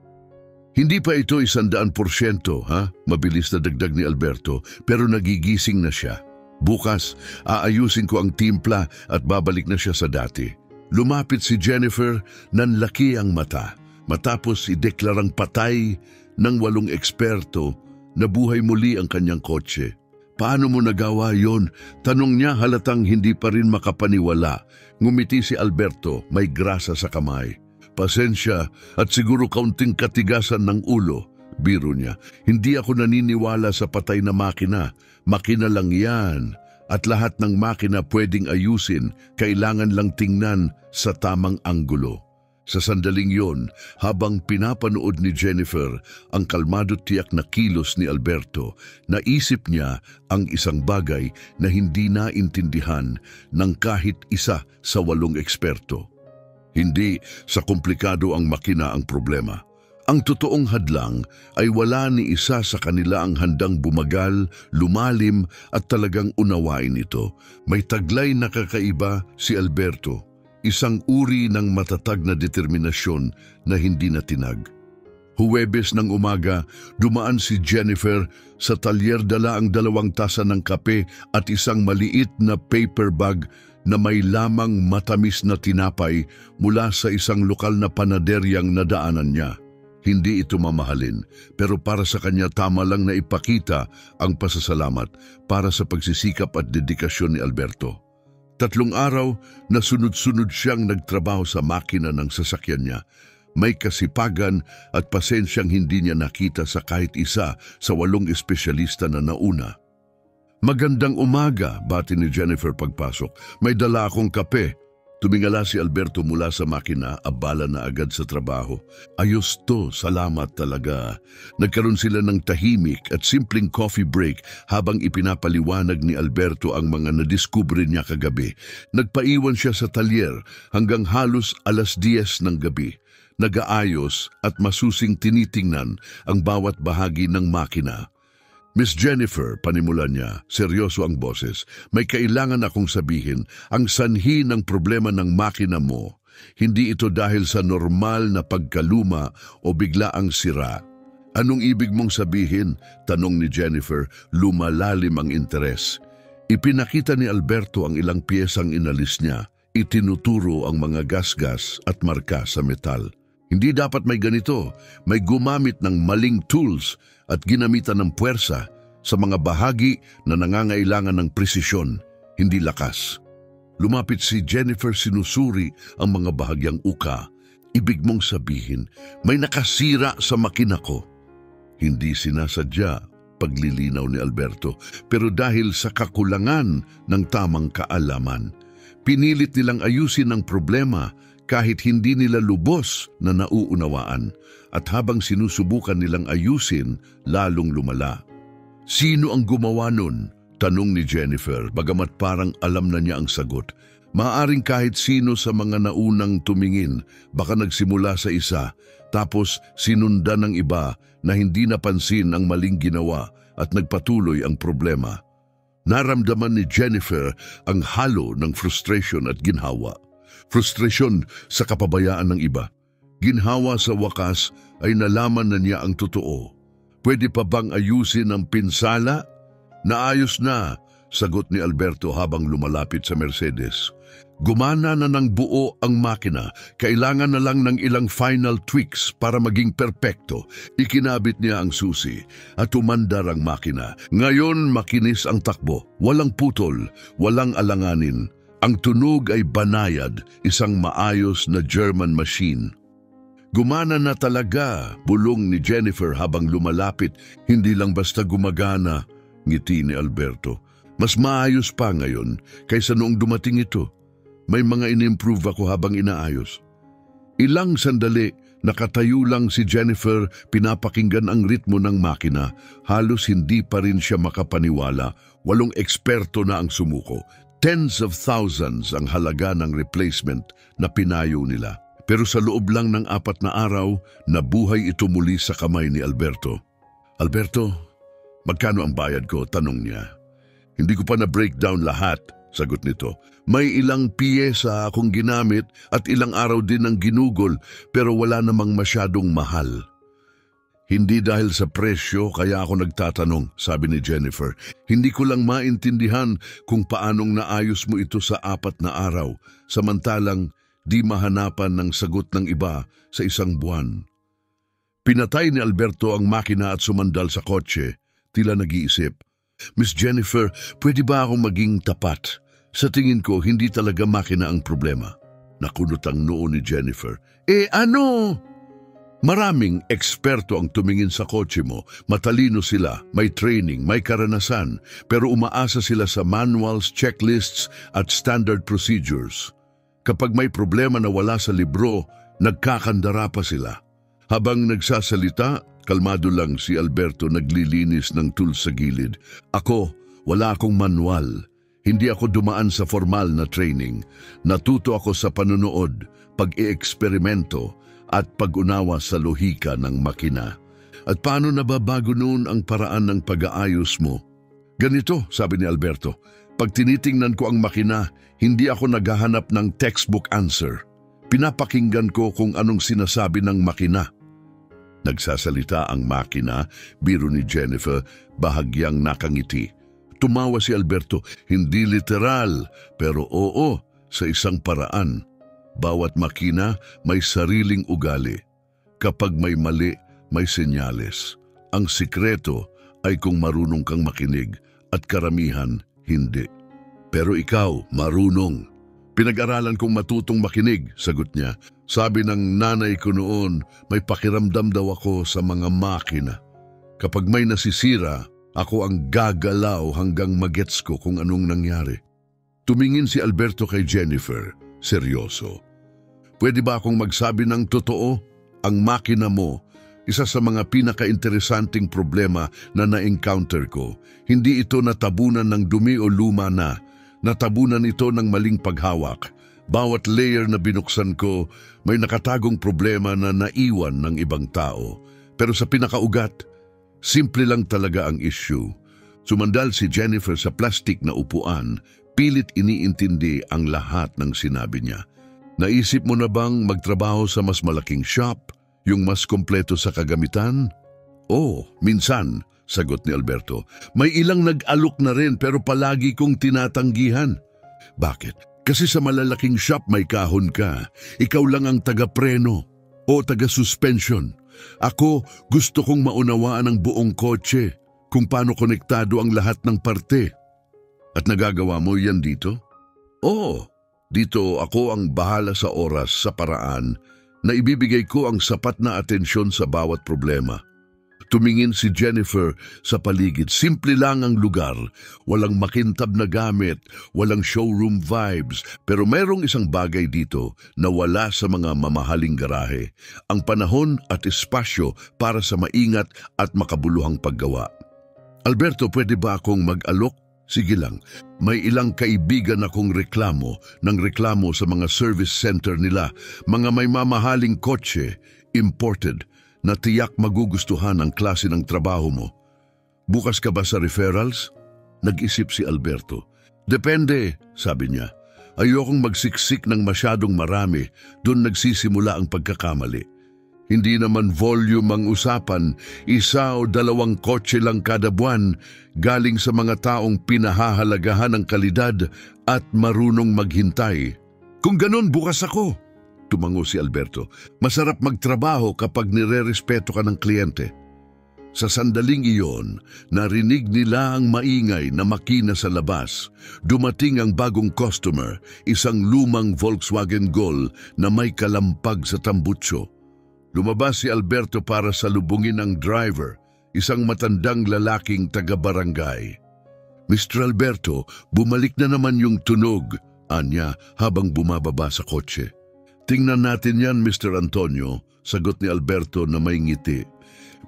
S1: Hindi pa ito 100%, mabilis na dagdag ni Alberto, pero nagigising na siya. "Bukas, aayusin ko ang timpla at babalik na siya sa dati." Lumapit si Jennifer, nanlaki ang mata. Matapos ideklarang patay ng 8 eksperto, nabuhay muli ang kanyang kotse. "Paano mo nagawa yon?" tanong niya, halatang hindi pa rin makapaniwala. Ngumiti si Alberto, may grasa sa kamay. "Pasensya at siguro kaunting katigasan ng ulo." Biro niya, "Hindi ako naniniwala sa patay na makina. Makina lang yan. At lahat ng makina pwedeng ayusin, kailangan lang tingnan sa tamang anggulo." Sa sandaling yon, habang pinapanood ni Jennifer ang kalmado tiyak na kilos ni Alberto, naisip niya ang isang bagay na hindi naintindihan ng kahit isa sa 8 eksperto. Hindi sa komplikado ang makina ang problema. Ang totoong hadlang ay wala ni isa sa kanila ang handang bumagal, lumalim at talagang unawain ito. May taglay na kakaiba si Alberto, isang uri ng matatag na determinasyon na hindi natinag. Huwebes ng umaga, dumaan si Jennifer sa talyer, dala ang 2 tasa ng kape at isang maliit na paper bag na may lamang matamis na tinapay mula sa isang lokal na panaderyang nadaanan niya. Hindi ito mamahalin, pero para sa kanya tama lang na ipakita ang pasasalamat para sa pagsisikap at dedikasyon ni Alberto. 3 araw na sunod-sunod siyang nagtrabaho sa makina ng sasakyan niya. May kasipagan at pasensyang hindi niya nakita sa kahit isa sa 8 espesyalista na nauna. "Magandang umaga," bati ni Jennifer pagpasok. "May dala akong kape." Tumingala si Alberto mula sa makina, abala na agad sa trabaho. "Ayos to, salamat talaga." Nagkaroon sila ng tahimik at simpleng coffee break habang ipinapaliwanag ni Alberto ang mga nadiskubre niya kagabi. Nagpaiwan siya sa talyer hanggang halos 10:00 ng gabi. Nag-aayos at masusing tinitingnan ang bawat bahagi ng makina. "Miss Jennifer," panimulan niya, seryoso ang boses, "may kailangan akong sabihin. Ang sanhi ng problema ng makina mo, hindi ito dahil sa normal na pagkaluma o biglaang sira." "Anong ibig mong sabihin?" tanong ni Jennifer, lumalalim ang interes. Ipinakita ni Alberto ang ilang piyesang inalis niya. Itinuturo ang mga gasgas at marka sa metal. "Hindi dapat may ganito. May gumamit ng maling tools at ginamitan ng puwersa sa mga bahagi na nangangailangan ng presisyon, hindi lakas." Lumapit si Jennifer, sinusuri ang mga bahagyang uka. "Ibig mong sabihin, may nakasira sa makina ko?" Hindi sinasadya, paglilinaw ni Alberto, pero dahil sa kakulangan ng tamang kaalaman. Pinilit nilang ayusin ang problema kahit hindi nila lubos na nauunawaan, at habang sinusubukan nilang ayusin, lalong lumala. "Sino ang gumawa nun?" Tanong ni Jennifer, bagamat parang alam na niya ang sagot. Maaaring kahit sino sa mga naunang tumingin, baka nagsimula sa isa, tapos sinundan ng iba na hindi napansin ang maling ginawa at nagpatuloy ang problema. Naramdaman ni Jennifer ang halo ng frustration at ginhawa. Frustration sa kapabayaan ng iba. Ginhawa sa wakas ay nalaman na niya ang totoo. Pwede pa bang ayusin ang pinsala? Naayos na, sagot ni Alberto habang lumalapit sa Mercedes. Gumana na ng buo ang makina, kailangan na lang ng ilang final tweaks para maging perpekto. Ikinabit niya ang susi at umandar ang makina. Ngayon makinis ang takbo, walang putol, walang alanganin. Ang tunog ay banayad, isang maayos na German machine. Gumana na talaga, bulong ni Jennifer habang lumalapit, hindi lang basta gumagana. Ngiti ni Alberto. Mas maayos pa ngayon kaysa noong dumating ito. May mga in-improve ako habang inaayos. Ilang sandali, nakatayo lang si Jennifer, pinapakinggan ang ritmo ng makina. Halos hindi pa rin siya makapaniwala. 8 eksperto na ang sumuko. Tens of thousands ang halaga ng replacement na pinayo nila. Pero sa loob lang ng 4 na araw, nabuhay ito muli sa kamay ni Alberto. Alberto, magkano ang bayad ko? Tanong niya. Hindi ko pa na-breakdown lahat, sagot nito. May ilang piyesa akong ginamit at ilang araw din ang ginugol pero wala namang masyadong mahal. Hindi dahil sa presyo kaya ako nagtatanong, sabi ni Jennifer. Hindi ko lang maintindihan kung paanong naayos mo ito sa 4 na araw, samantalang di mahanapan ng sagot ng iba sa 1 buwan. Pinatay ni Alberto ang makina at sumandal sa kotse. Tila nag-iisip. Miss Jennifer, pwede ba akong maging tapat? Sa tingin ko, hindi talaga makina ang problema. Nakunot ang noo ni Jennifer. Ano? Maraming eksperto ang tumingin sa kotse mo. Matalino sila, may training, may karanasan, pero umaasa sila sa manuals, checklists at standard procedures. Kapag may problema na wala sa libro, nagkakandara pa sila. Habang nagsasalita, kalmado lang si Alberto naglilinis ng tools sa gilid. Ako, wala akong manual. Hindi ako dumaan sa formal na training. Natuto ako sa panonood, pag-i-eksperimento at pag-unawa sa lohika ng makina. At paano nababago noon ang paraan ng pag-aayos mo? Ganito, sabi ni Alberto, pag tinitingnan ko ang makina, hindi ako naghahanap ng textbook answer. Pinapakinggan ko kung anong sinasabi ng makina. Nagsasalita ang makina, biro ni Jennifer, bahagyang nakangiti. Tumawa si Alberto, hindi literal, pero oo, sa isang paraan. Bawat makina may sariling ugali. Kapag may mali, may senyales. Ang sikreto ay kung marunong kang makinig at karamihan hindi. Pero ikaw, marunong. Pinag-aralan kong matutong makinig, sagot niya. Sabi ng nanay ko noon, may pakiramdam daw ako sa mga makina. Kapag may nasisira, ako ang gagalaw hanggang magets ko kung anong nangyari. Tumingin si Alberto kay Jennifer, seryoso. Pwede ba akong magsabi ng totoo? Ang makina mo, isa sa mga pinaka-interesanting problema na na-encounter ko. Hindi ito natabunan ng dumi o luma na. Natabunan ito ng maling paghawak. Bawat layer na binuksan ko, may nakatagong problema na naiwan ng ibang tao. Pero sa pinakaugat, simple lang talaga ang issue. Sumandal si Jennifer sa plastik na upuan, pilit iniintindi ang lahat ng sinabi niya. Naisip mo na bang magtrabaho sa mas malaking shop, yung mas kompleto sa kagamitan? Oo, minsan, sagot ni Alberto. May ilang nag-alok na rin pero palagi kong tinatanggihan. Bakit? Kasi sa malalaking shop may kahon ka. Ikaw lang ang taga-preno o taga-suspension. Ako, gusto kong maunawaan ang buong kotse, kung paano konektado ang lahat ng parte. At nagagawa mo yan dito? Oo, dito ako ang bahala sa oras, sa paraan, na ibibigay ko ang sapat na atensyon sa bawat problema. Tumingin si Jennifer sa paligid. Simple lang ang lugar. Walang makintab na gamit, walang showroom vibes. Pero mayroong isang bagay dito na wala sa mga mamahaling garahe. Ang panahon at espasyo para sa maingat at makabuluhang paggawa. Alberto, pwede ba akong mag-alok? Sige lang, may ilang kaibigan akong reklamo sa mga service center nila, mga may mamahaling kotse, imported, na tiyak magugustuhan ang klase ng trabaho mo. Bukas ka ba sa referrals? Nag-isip si Alberto. Depende, sabi niya. Ayokong magsiksik ng masyadong marami, doon nagsisimula ang pagkakamali. Hindi naman volume ang usapan, 1 o 2 kotse lang kada buwan, galing sa mga taong pinahahalagahan ng kalidad at marunong maghintay. Kung ganon, bukas ako, tumango si Alberto. Masarap magtrabaho kapag nirerespeto ka ng kliyente. Sa sandaling iyon, narinig nila ang maingay na makina sa labas. Dumating ang bagong customer, isang lumang Volkswagen Gol na may kalampag sa tambutso. Lumabas si Alberto para salubungin ang driver, isang matandang lalaking taga-barangay. Mr. Alberto, bumalik na naman yung tunog, anya habang bumababa sa kotse. Tingnan natin yan, Mr. Antonio, sagot ni Alberto na may ngiti.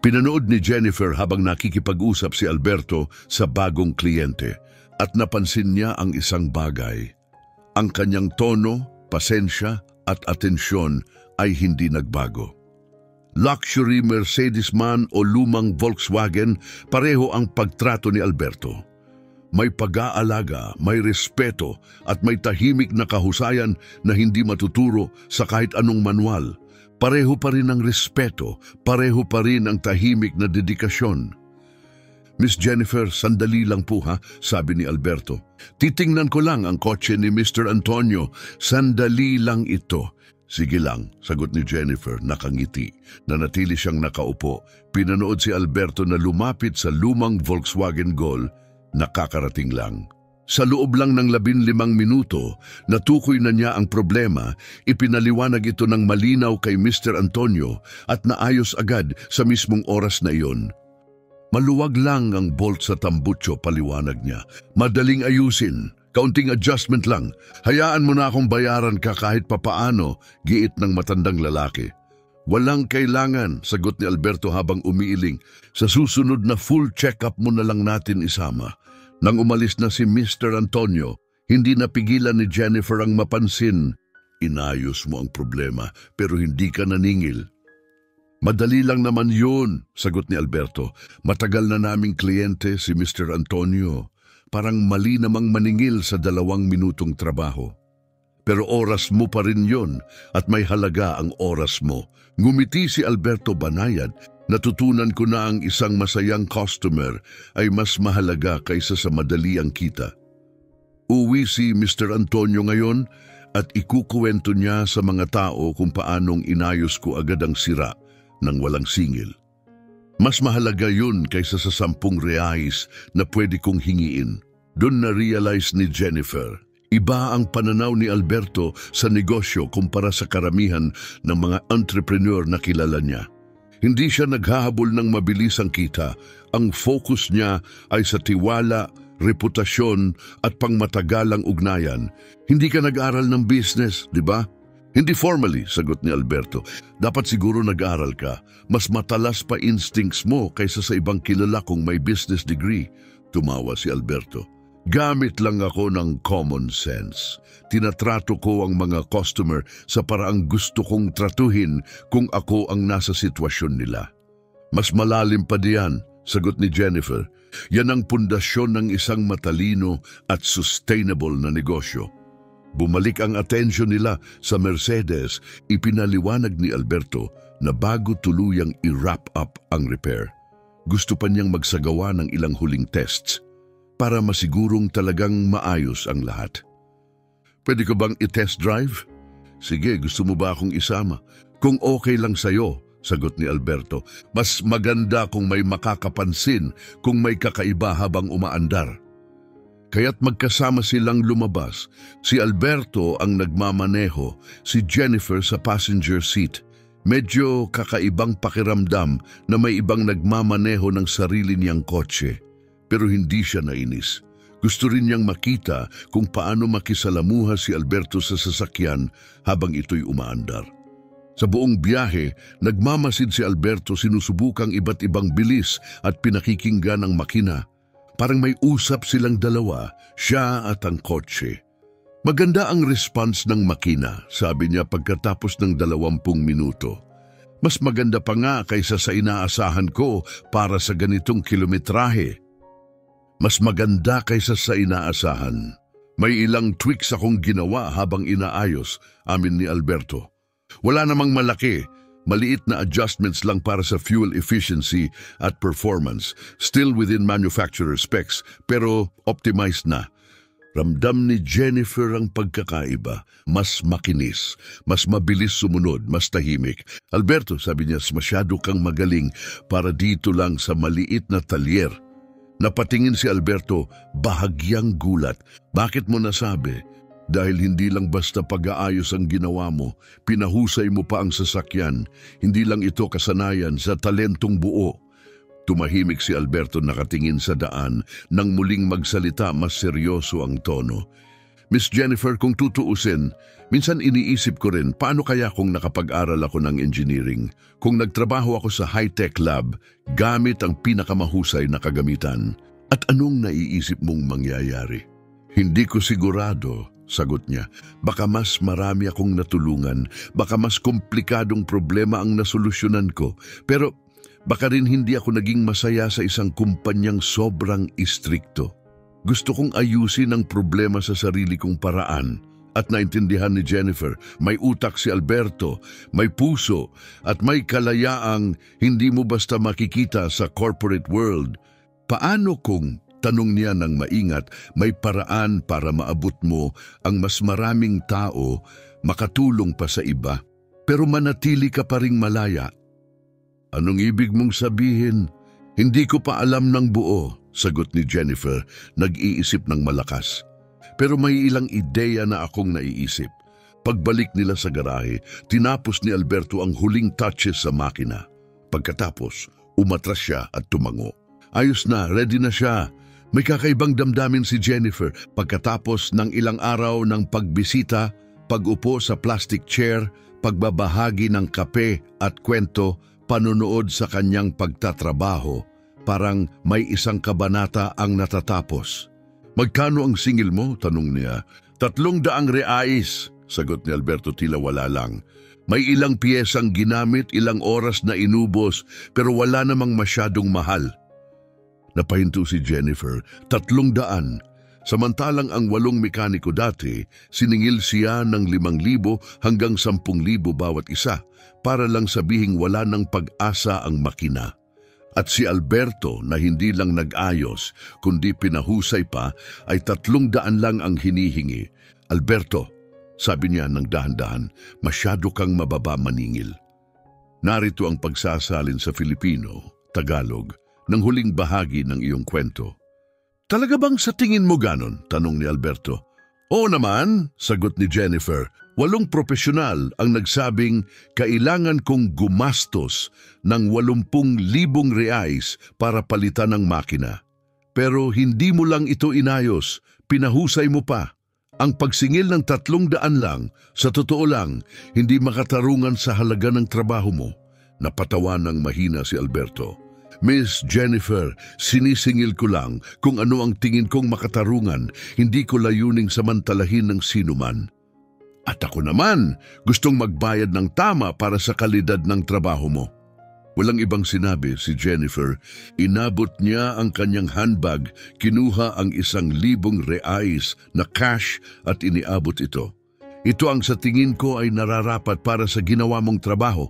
S1: Pinanood ni Jennifer habang nakikipag-usap si Alberto sa bagong kliyente at napansin niya ang isang bagay. Ang kanyang tono, pasensya at atensyon ay hindi nagbago. Luxury Mercedes man o lumang Volkswagen, pareho ang pagtrato ni Alberto. May pag-aalaga, may respeto at may tahimik na kahusayan na hindi matuturo sa kahit anong manual. Pareho pa rin ang respeto, pareho pa rin ang tahimik na dedikasyon. Miss Jennifer, sandali lang po ha, sabi ni Alberto. Titingnan ko lang ang kotse ni Mr. Antonio, sandali lang ito. Sige lang, sagot ni Jennifer, nakangiti. Nanatili siyang nakaupo. Pinanood si Alberto na lumapit sa lumang Volkswagen Gol, nakakarating lang. Sa loob lang ng 15 minuto, natukoy na niya ang problema, ipinaliwanag ito ng malinaw kay Mr. Antonio at naayos agad sa mismong oras na iyon. Maluwag lang ang bolt sa tambutso, paliwanag niya. Madaling ayusin. Kaunting adjustment lang. Hayaan mo na akong bayaran ka kahit papaano, giit ng matandang lalaki. Walang kailangan, sagot ni Alberto habang umiiling. Sa susunod na full check-up mo na lang natin isama. Nang umalis na si Mr. Antonio, hindi napigilan ni Jennifer ang mapansin. Inayos mo ang problema pero hindi ka naningil. Madali lang naman yun, sagot ni Alberto. Matagal na naming kliyente si Mr. Antonio. Parang mali namang maningil sa 2 minutong trabaho. Pero oras mo pa rin yun at may halaga ang oras mo. Ngumiti si Alberto banayad. Natutunan ko na ang isang masayang customer ay mas mahalaga kaysa sa madali ang kita. Uwi si Mr. Antonio ngayon at ikukuwento niya sa mga tao kung paanong inayos ko agad ang sira ng walang singil. Mas mahalaga yun kaysa sa 10 reais na pwede kong hingiin. Doon na-realize ni Jennifer, iba ang pananaw ni Alberto sa negosyo kumpara sa karamihan ng mga entrepreneur na kilala niya. Hindi siya naghahabol ng mabilisang kita. Ang focus niya ay sa tiwala, reputasyon at pangmatagalang ugnayan. Hindi ka nag-aral ng business, di ba? Hindi formally, sagot ni Alberto. Dapat siguro nag-aral ka. Mas matalas pa instincts mo kaysa sa ibang kilala kong may business degree. Tumawa si Alberto. Gamit lang ako ng common sense. Tinatrato ko ang mga customer sa paraang gusto kong tratuhin kung ako ang nasa sitwasyon nila. Mas malalim pa diyan, sagot ni Jennifer. Yan ang pundasyon ng isang matalino at sustainable na negosyo. Bumalik ang atensyon nila sa Mercedes, ipinaliwanag ni Alberto na bago tuluyang i-wrap up ang repair. Gusto pa niyang magsagawa ng ilang huling tests para masigurong talagang maayos ang lahat. Pwede ko bang i-test drive? Sige, gusto mo ba akong isama? Kung okay lang sa'yo, sagot ni Alberto. Mas maganda kung may makakapansin, kung may kakaiba habang umaandar. Kaya't magkasama silang lumabas. Si Alberto ang nagmamaneho, si Jennifer sa passenger seat. Medyo kakaibang pakiramdam na may ibang nagmamaneho ng sarili niyang kotse. Pero hindi siya nainis. Gusto rin niyang makita kung paano makisalamuha si Alberto sa sasakyan habang ito'y umaandar. Sa buong biyahe, nagmamasid si Alberto, sinusubukang iba't ibang bilis at pinakikinggan ang makina. Parang may usap silang dalawa, siya at ang kotse. Maganda ang response ng makina, sabi niya pagkatapos ng 20 minuto. Mas maganda pa nga kaysa sa inaasahan ko para sa ganitong kilometrahe. Mas maganda kaysa sa inaasahan. May ilang tweaks akong ginawa habang inaayos, amin ni Alberto. Wala namang malaki, maliit na adjustments lang para sa fuel efficiency at performance, still within manufacturer specs, pero optimized na. Ramdam ni Jennifer ang pagkakaiba, mas makinis, mas mabilis sumunod, mas tahimik. Alberto, sabi niya, masyado kang magaling para dito lang sa maliit na talyer. Napatingin si Alberto, bahagyang gulat. Bakit mo nasabi? Dahil hindi lang basta pag-aayos ang ginawa mo, pinahusay mo pa ang sasakyan. Hindi lang ito kasanayan sa talentong buo. Tumahimik si Alberto nakatingin sa daan nang muling magsalita mas seryoso ang tono. Miss Jennifer, kung tutuusin, minsan iniisip ko rin paano kaya kung nakapag-aral ako ng engineering, kung nagtrabaho ako sa high-tech lab gamit ang pinakamahusay na kagamitan. At anong naiisip mong mangyayari? Hindi ko sigurado, sagot niya. Baka mas marami akong natulungan, baka mas komplikadong problema ang nasolusyonan ko, pero baka rin hindi ako naging masaya sa isang kumpanyang sobrang istrikto. Gusto kong ayusin ang problema sa sarili kong paraan. At naintindihan ni Jennifer, may utak si Alberto, may puso, at may kalayaang hindi mo basta makikita sa corporate world. Paano kung, tanong niya ng maingat, may paraan para maabot mo ang mas maraming tao, makatulong pa sa iba, pero manatili ka pa ring malaya? Anong ibig mong sabihin? Hindi ko pa alam ng buo, sagot ni Jennifer, nag-iisip ng malakas. Pero may ilang ideya na akong naiisip. Pagbalik nila sa garahe, tinapos ni Alberto ang huling touches sa makina. Pagkatapos, umatras siya at tumango. Ayos na, ready na siya. May kakaibang damdamin si Jennifer pagkatapos ng ilang araw ng pagbisita, pag-upo sa plastic chair, pagbabahagi ng kape at kwento, panonood sa kanyang pagtatrabaho, parang may isang kabanata ang natatapos. Magkano ang singil mo? Tanong niya. 300 reais, sagot ni Alberto tila wala lang. May ilang piyesang ginamit, ilang oras na inubos, pero wala namang masyadong mahal. Napahinto si Jennifer, 300. Samantalang ang 8 mekaniko dati, siningil siya ng 5,000 hanggang 10,000 bawat isa para lang sabihing wala ng pag-asa ang makina. At si Alberto na hindi lang nag-ayos kundi pinahusay pa ay 300 lang ang hinihingi. Alberto, sabi niya ng dahan-dahan, masyado kang mababa maningil. Narito ang pagsasalin sa Filipino, Tagalog, ng huling bahagi ng iyong kwento. Talaga bang sa tingin mo ganon? Tanong ni Alberto. Oo naman, sagot ni Jennifer. 8 profesional ang nagsabing kailangan kong gumastos ng 80,000 reais para palitan ng makina. Pero hindi mo lang ito inayos, pinahusay mo pa. Ang pagsingil ng 300 lang, sa totoo lang, hindi makatarungan sa halaga ng trabaho mo. Napatawa ng mahina si Alberto. Miss Jennifer, sinisingil ko lang kung ano ang tingin kong makatarungan, hindi ko layuning samantalahin ng sinuman. At ako naman, gustong magbayad ng tama para sa kalidad ng trabaho mo. Walang ibang sinabi si Jennifer, inabot niya ang kanyang handbag, kinuha ang 1,000 reais na cash at iniabot ito. Ito ang sa tingin ko ay nararapat para sa ginawa mong trabaho.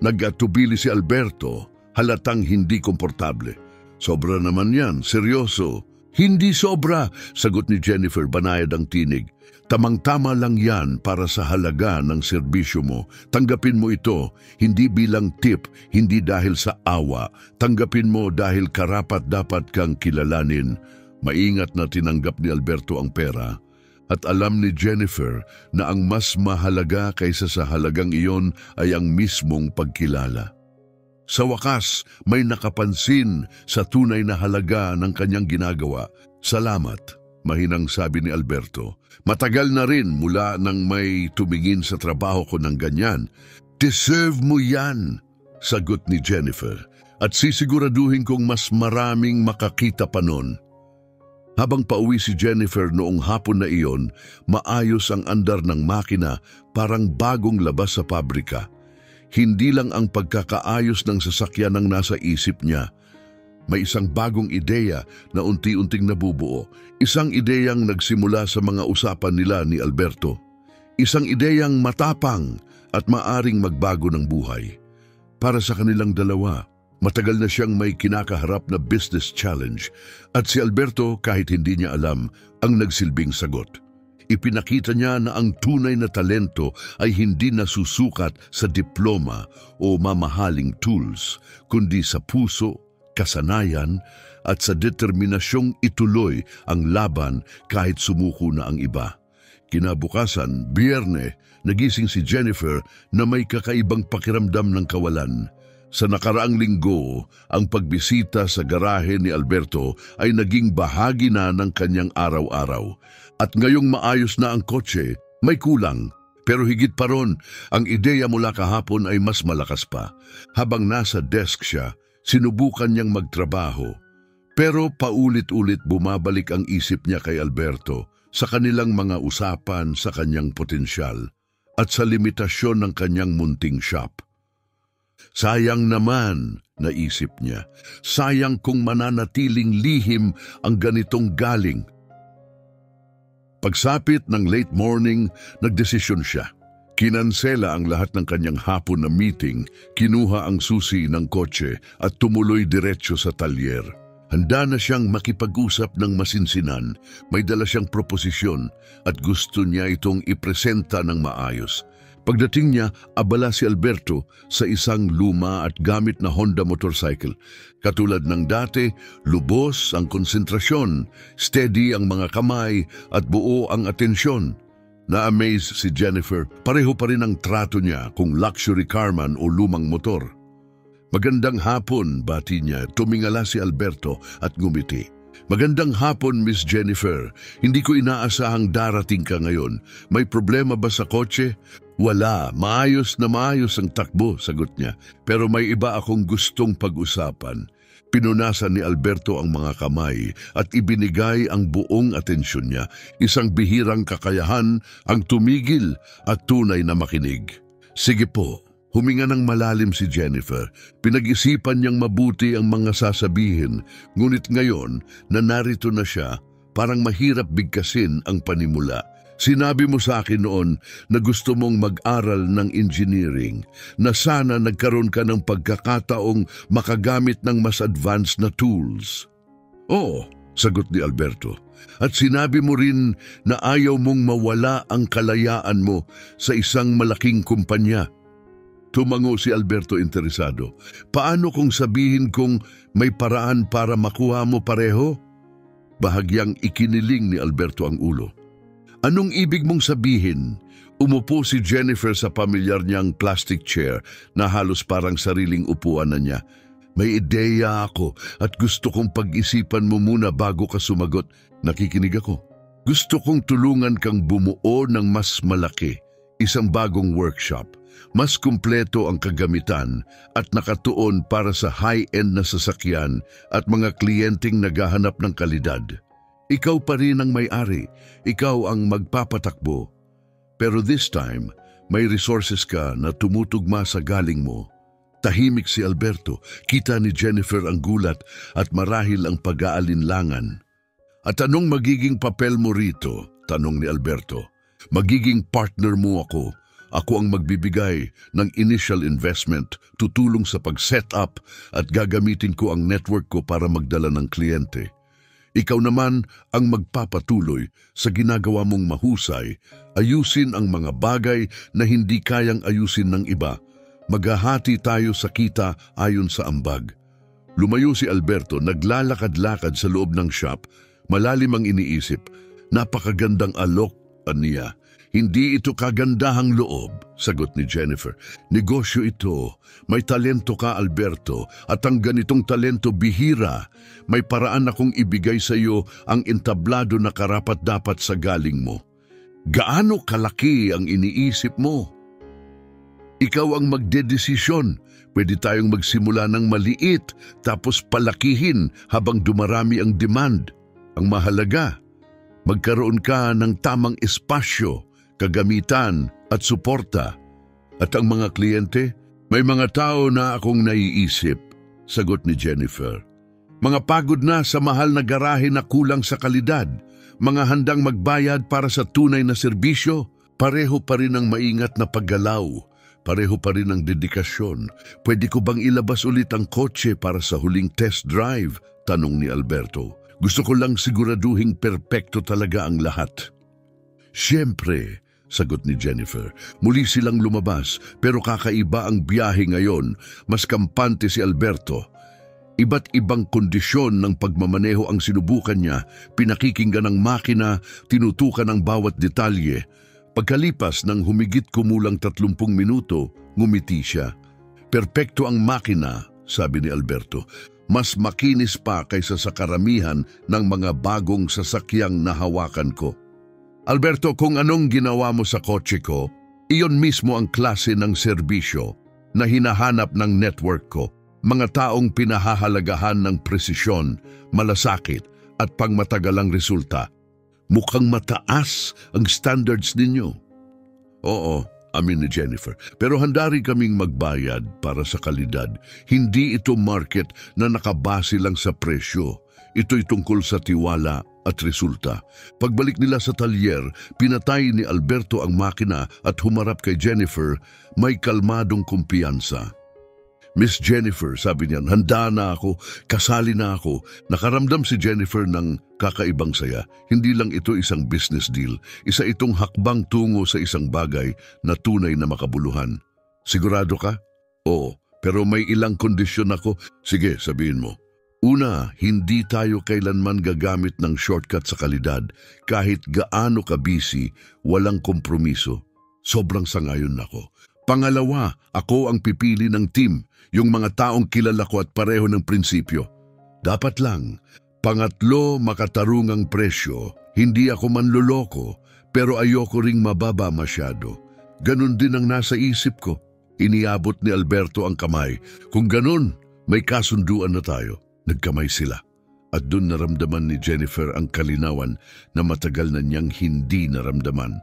S1: Nag-atubili si Alberto, halatang hindi komportable. Sobra naman yan, seryoso. Hindi sobra, sagot ni Jennifer, banayad ang tinig. Tamang-tama lang yan para sa halaga ng serbisyo mo. Tanggapin mo ito, hindi bilang tip, hindi dahil sa awa. Tanggapin mo dahil karapat-dapat kang kilalanin. Maingat na tinanggap ni Alberto ang pera. At alam ni Jennifer na ang mas mahalaga kaysa sa halagang iyon ay ang mismong pagkilala. Sa wakas, may nakapansin sa tunay na halaga ng kanyang ginagawa. Salamat, mahinang sabi ni Alberto. Matagal na rin mula nang may tumingin sa trabaho ko ng ganyan. Deserve mo yan, sagot ni Jennifer. At sisiguraduhin kong mas maraming makakita pa nun. Habang pauwi si Jennifer noong hapon na iyon, maayos ang andar ng makina, parang bagong labas sa pabrika. Hindi lang ang pagkakaayos ng sasakyan ang nasa isip niya. May isang bagong ideya na unti-unting nabubuo. Isang ideyang nagsimula sa mga usapan nila ni Alberto. Isang ideyang matapang at maaring magbago ng buhay. Para sa kanilang dalawa, matagal na siyang may kinakaharap na business challenge at si Alberto, kahit hindi niya alam, ang nagsilbing sagot. Ipinakita niya na ang tunay na talento ay hindi nasusukat sa diploma o mamahaling tools, kundi sa puso, kasanayan at sa determinasyong ituloy ang laban kahit sumuko na ang iba. Kinabukasan, Biyernes, nagising si Jennifer na may kakaibang pakiramdam ng kawalan. Sa nakaraang linggo, ang pagbisita sa garahe ni Alberto ay naging bahagi na ng kanyang araw-araw. At ngayong maayos na ang kotse, may kulang. Pero higit pa ron, ang ideya mula kahapon ay mas malakas pa. Habang nasa desk siya, sinubukan niyang magtrabaho. Pero paulit-ulit bumabalik ang isip niya kay Alberto sa kanilang mga usapan sa kanyang potensyal at sa limitasyon ng kanyang munting shop. Sayang naman, naisip niya. Sayang kung mananatiling lihim ang ganitong galing. Pagsapit ng late morning, nagdesisyon siya. Kinansela ang lahat ng kanyang hapon na meeting, kinuha ang susi ng kotse at tumuloy diretso sa talyer. Handa na siyang makipag-usap ng masinsinan, may dala siyang proposisyon at gusto niya itong ipresenta ng maayos. Pagdating niya, abala si Alberto sa isang luma at gamit na Honda motorcycle. Katulad ng dati, lubos ang konsentrasyon, steady ang mga kamay at buo ang atensyon. Na-amaze si Jennifer, pareho pa rin ang trato niya kung luxury car man o lumang motor. Magandang hapon, bati niya, tumingala si Alberto at ngumiti. Magandang hapon, Miss Jennifer. Hindi ko inaasahang darating ka ngayon. May problema ba sa kotse? Wala, maayos na maayos ang takbo, sagot niya. Pero may iba akong gustong pag-usapan. Pinunasan ni Alberto ang mga kamay at ibinigay ang buong atensyon niya. Isang bihirang kakayahan ang tumigil at tunay na makinig. Sige po. Huminga ng malalim si Jennifer. Pinag-isipan niyang mabuti ang mga sasabihin, ngunit ngayon na narito na siya, parang mahirap bigkasin ang panimula. Sinabi mo sa akin noon na gusto mong mag-aral ng engineering, na sana nagkaroon ka ng pagkakataong makagamit ng mas advanced na tools. Oo, sagot ni Alberto. At sinabi mo rin na ayaw mong mawala ang kalayaan mo sa isang malaking kumpanya. Tumango si Alberto interesado. Paano kung sabihin kong may paraan para makuha mo pareho? Bahagyang ikiniling ni Alberto ang ulo. Anong ibig mong sabihin? Umupo si Jennifer sa pamilyar niyang plastic chair na halos parang sariling upuan na niya. May ideya ako at gusto kong pag-isipan mo muna bago ka sumagot. Nakikinig ako. Gusto kong tulungan kang bumuo ng mas malaki, isang bagong workshop. Mas kumpleto ang kagamitan at nakatuon para sa high-end na sasakyan at mga kliyenteng naghahanap ng kalidad. Ikaw pa rin ang may-ari, ikaw ang magpapatakbo. Pero this time, may resources ka na tumutugma sa galing mo. Tahimik si Alberto, kita ni Jennifer ang gulat at marahil ang pag-aalinlangan. At anong magiging papel mo rito? Tanong ni Alberto. Magiging partner mo ako. Ako ang magbibigay ng initial investment, tutulong sa pag-set up at gagamitin ko ang network ko para magdala ng kliyente. Ikaw naman ang magpapatuloy sa ginagawa mong mahusay, ayusin ang mga bagay na hindi kayang ayusin ng iba. Maghahati tayo sa kita ayon sa ambag. Lumayo si Alberto, naglalakad-lakad sa loob ng shop, malalim ang iniisip. Napakagandang alok, niya. Hindi ito kagandahang loob, sagot ni Jennifer. Negosyo ito. May talento ka, Alberto, at ang ganitong talento bihira. May paraan akong ibigay sa iyo ang entablado na karapat-dapat sa galing mo. Gaano kalaki ang iniisip mo? Ikaw ang magdedesisyon. Pwede tayong magsimula ng maliit tapos palakihin habang dumarami ang demand. Ang mahalaga, magkaroon ka ng tamang espasyo, kagamitan at suporta. At ang mga kliyente, may mga tao na akong naiisip, sagot ni Jennifer. Mga pagod na sa mahal na garahe na kulang sa kalidad, mga handang magbayad para sa tunay na serbisyo, pareho pa rin ang maingat na paggalaw. Pareho pa rin ang dedikasyon. Pwede ko bang ilabas ulit ang kotse para sa huling test drive? Tanong ni Alberto. Gusto ko lang siguraduhing perpekto talaga ang lahat. Siyempre, sagot ni Jennifer. Muli silang lumabas pero kakaiba ang biyahe ngayon. Mas kampante si Alberto. Iba't ibang kondisyon ng pagmamaneho ang sinubukan niya. Pinakikinggan ng makina, tinutukan ang bawat detalye. Pagkalipas ng humigit kumulang 30 minuto, ngumiti siya. Perpekto ang makina, sabi ni Alberto. Mas makinis pa kaysa sa karamihan ng mga bagong sasakyang nahawakan ko. Alberto, kung anong ginawa mo sa kotse ko, iyon mismo ang klase ng serbisyo na hinahanap ng network ko. Mga taong pinahahalagahan ng presisyon, malasakit at pangmatagalang resulta. Mukhang mataas ang standards ninyo. Oo, amin ni Jennifer. Pero handa rin kaming magbayad para sa kalidad. Hindi ito market na nakabase lang sa presyo. Ito'y tungkol sa tiwala at resulta. Pagbalik nila sa talyer, pinatay ni Alberto ang makina at humarap kay Jennifer, may kalmadong kumpiyansa. Miss Jennifer, sabi niyan, handa na ako, kasali na ako. Nakaramdam si Jennifer ng kakaibang saya. Hindi lang ito isang business deal, isa itong hakbang tungo sa isang bagay na tunay na makabuluhan. Sigurado ka? Oo, pero may ilang kondisyon ako. Sige, sabihin mo. Una, hindi tayo kailanman gagamit ng shortcut sa kalidad. Kahit gaano ka busy, walang kompromiso. Sobrang sangayon ako. Pangalawa, ako ang pipili ng team. Yung mga taong kilala ko at pareho ng prinsipyo. Dapat lang. Pangatlo, makatarungang presyo. Hindi ako manloloko, pero ayoko ring mababa masyado. Ganon din ang nasa isip ko. Iniabot ni Alberto ang kamay. Kung ganon, may kasunduan na tayo. Nagkamay sila. At doon naramdaman ni Jennifer ang kalinawan na matagal na niyang hindi naramdaman.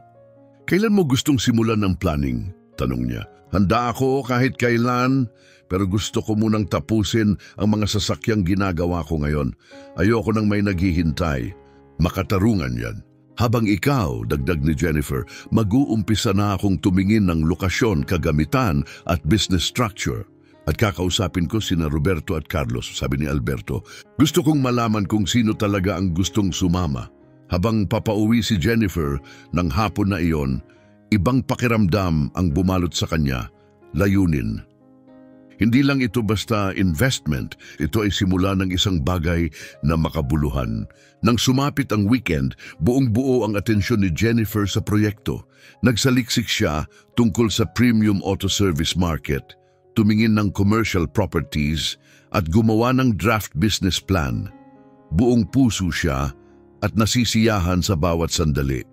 S1: Kailan mo gustong simulan ng planning? Tanong niya. Handa ako kahit kailan, pero gusto ko munang tapusin ang mga sasakyang ginagawa ko ngayon. Ayoko nang may naghihintay. Makatarungan yan. Habang ikaw, dagdag ni Jennifer, mag-uumpisa na akong tumingin ng lokasyon, kagamitan at business structure. At kakausapin ko sina Roberto at Carlos, sabi ni Alberto. Gusto kong malaman kung sino talaga ang gustong sumama. Habang papauwi si Jennifer ng hapon na iyon, ibang pakiramdam ang bumalot sa kanya, layunin. Hindi lang ito basta investment, ito ay simula ng isang bagay na makabuluhan. Nang sumapit ang weekend, buong-buo ang atensyon ni Jennifer sa proyekto. Nagsaliksik siya tungkol sa premium auto service market, tumingin ng commercial properties at gumawa ng draft business plan. Buong puso siya at nasisiyahan sa bawat sandali.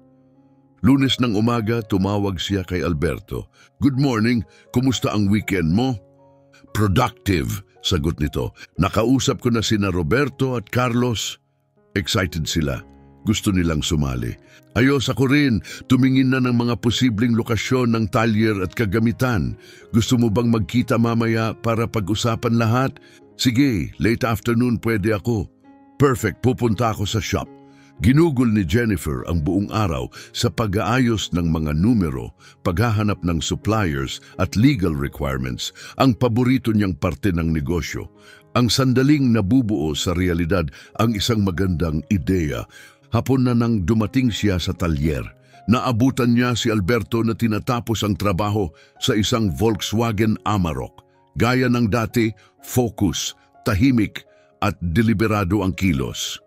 S1: Lunes ng umaga, tumawag siya kay Alberto. Good morning, kumusta ang weekend mo? Productive, sagot nito. Nakausap ko na sina Roberto at Carlos. Excited sila. Gusto nilang sumali. Ayos ako rin, tumingin na ng mga posibleng lokasyon ng talyer at kagamitan. Gusto mo bang magkita mamaya para pag-usapan lahat? Sige, late afternoon pwede ako. Perfect, pupunta ako sa shop. Ginugol ni Jennifer ang buong araw sa pag-aayos ng mga numero, paghahanap ng suppliers at legal requirements, ang paborito niyang parte ng negosyo. Ang sandaling nabubuo sa realidad ang isang magandang ideya. Hapon na nang dumating siya sa talyer. Naabutan niya si Alberto na tinatapos ang trabaho sa isang Volkswagen Amarok. Gaya ng dati, focus, tahimik at deliberado ang kilos.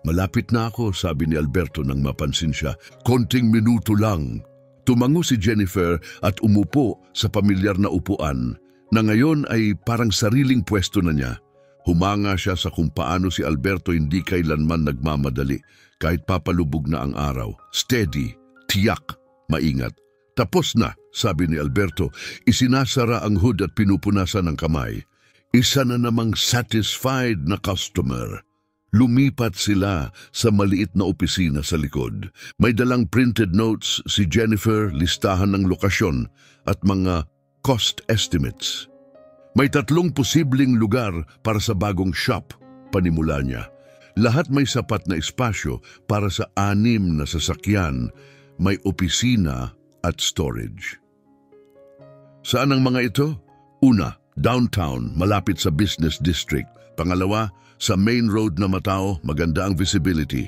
S1: Malapit na ako, sabi ni Alberto nang mapansin siya. Konting minuto lang. Tumango si Jennifer at umupo sa pamilyar na upuan na ngayon ay parang sariling pwesto na niya. Humanga siya sa kung paano si Alberto hindi kailanman nagmamadali kahit papalubog na ang araw. Steady, tiyak, maingat. Tapos na, sabi ni Alberto, isinasara ang hood at pinupunasan ng kamay. Isa na namang satisfied na customer. Lumipat sila sa maliit na opisina sa likod. May dalang printed notes si Jennifer, listahan ng lokasyon at mga cost estimates. May 3 posibleng lugar para sa bagong shop, panimula niya. Lahat may sapat na espasyo para sa 6 na sasakyan, may opisina at storage. Saan ang mga ito? Una, downtown, malapit sa business district. Pangalawa, sa main road na Matao, maganda ang visibility.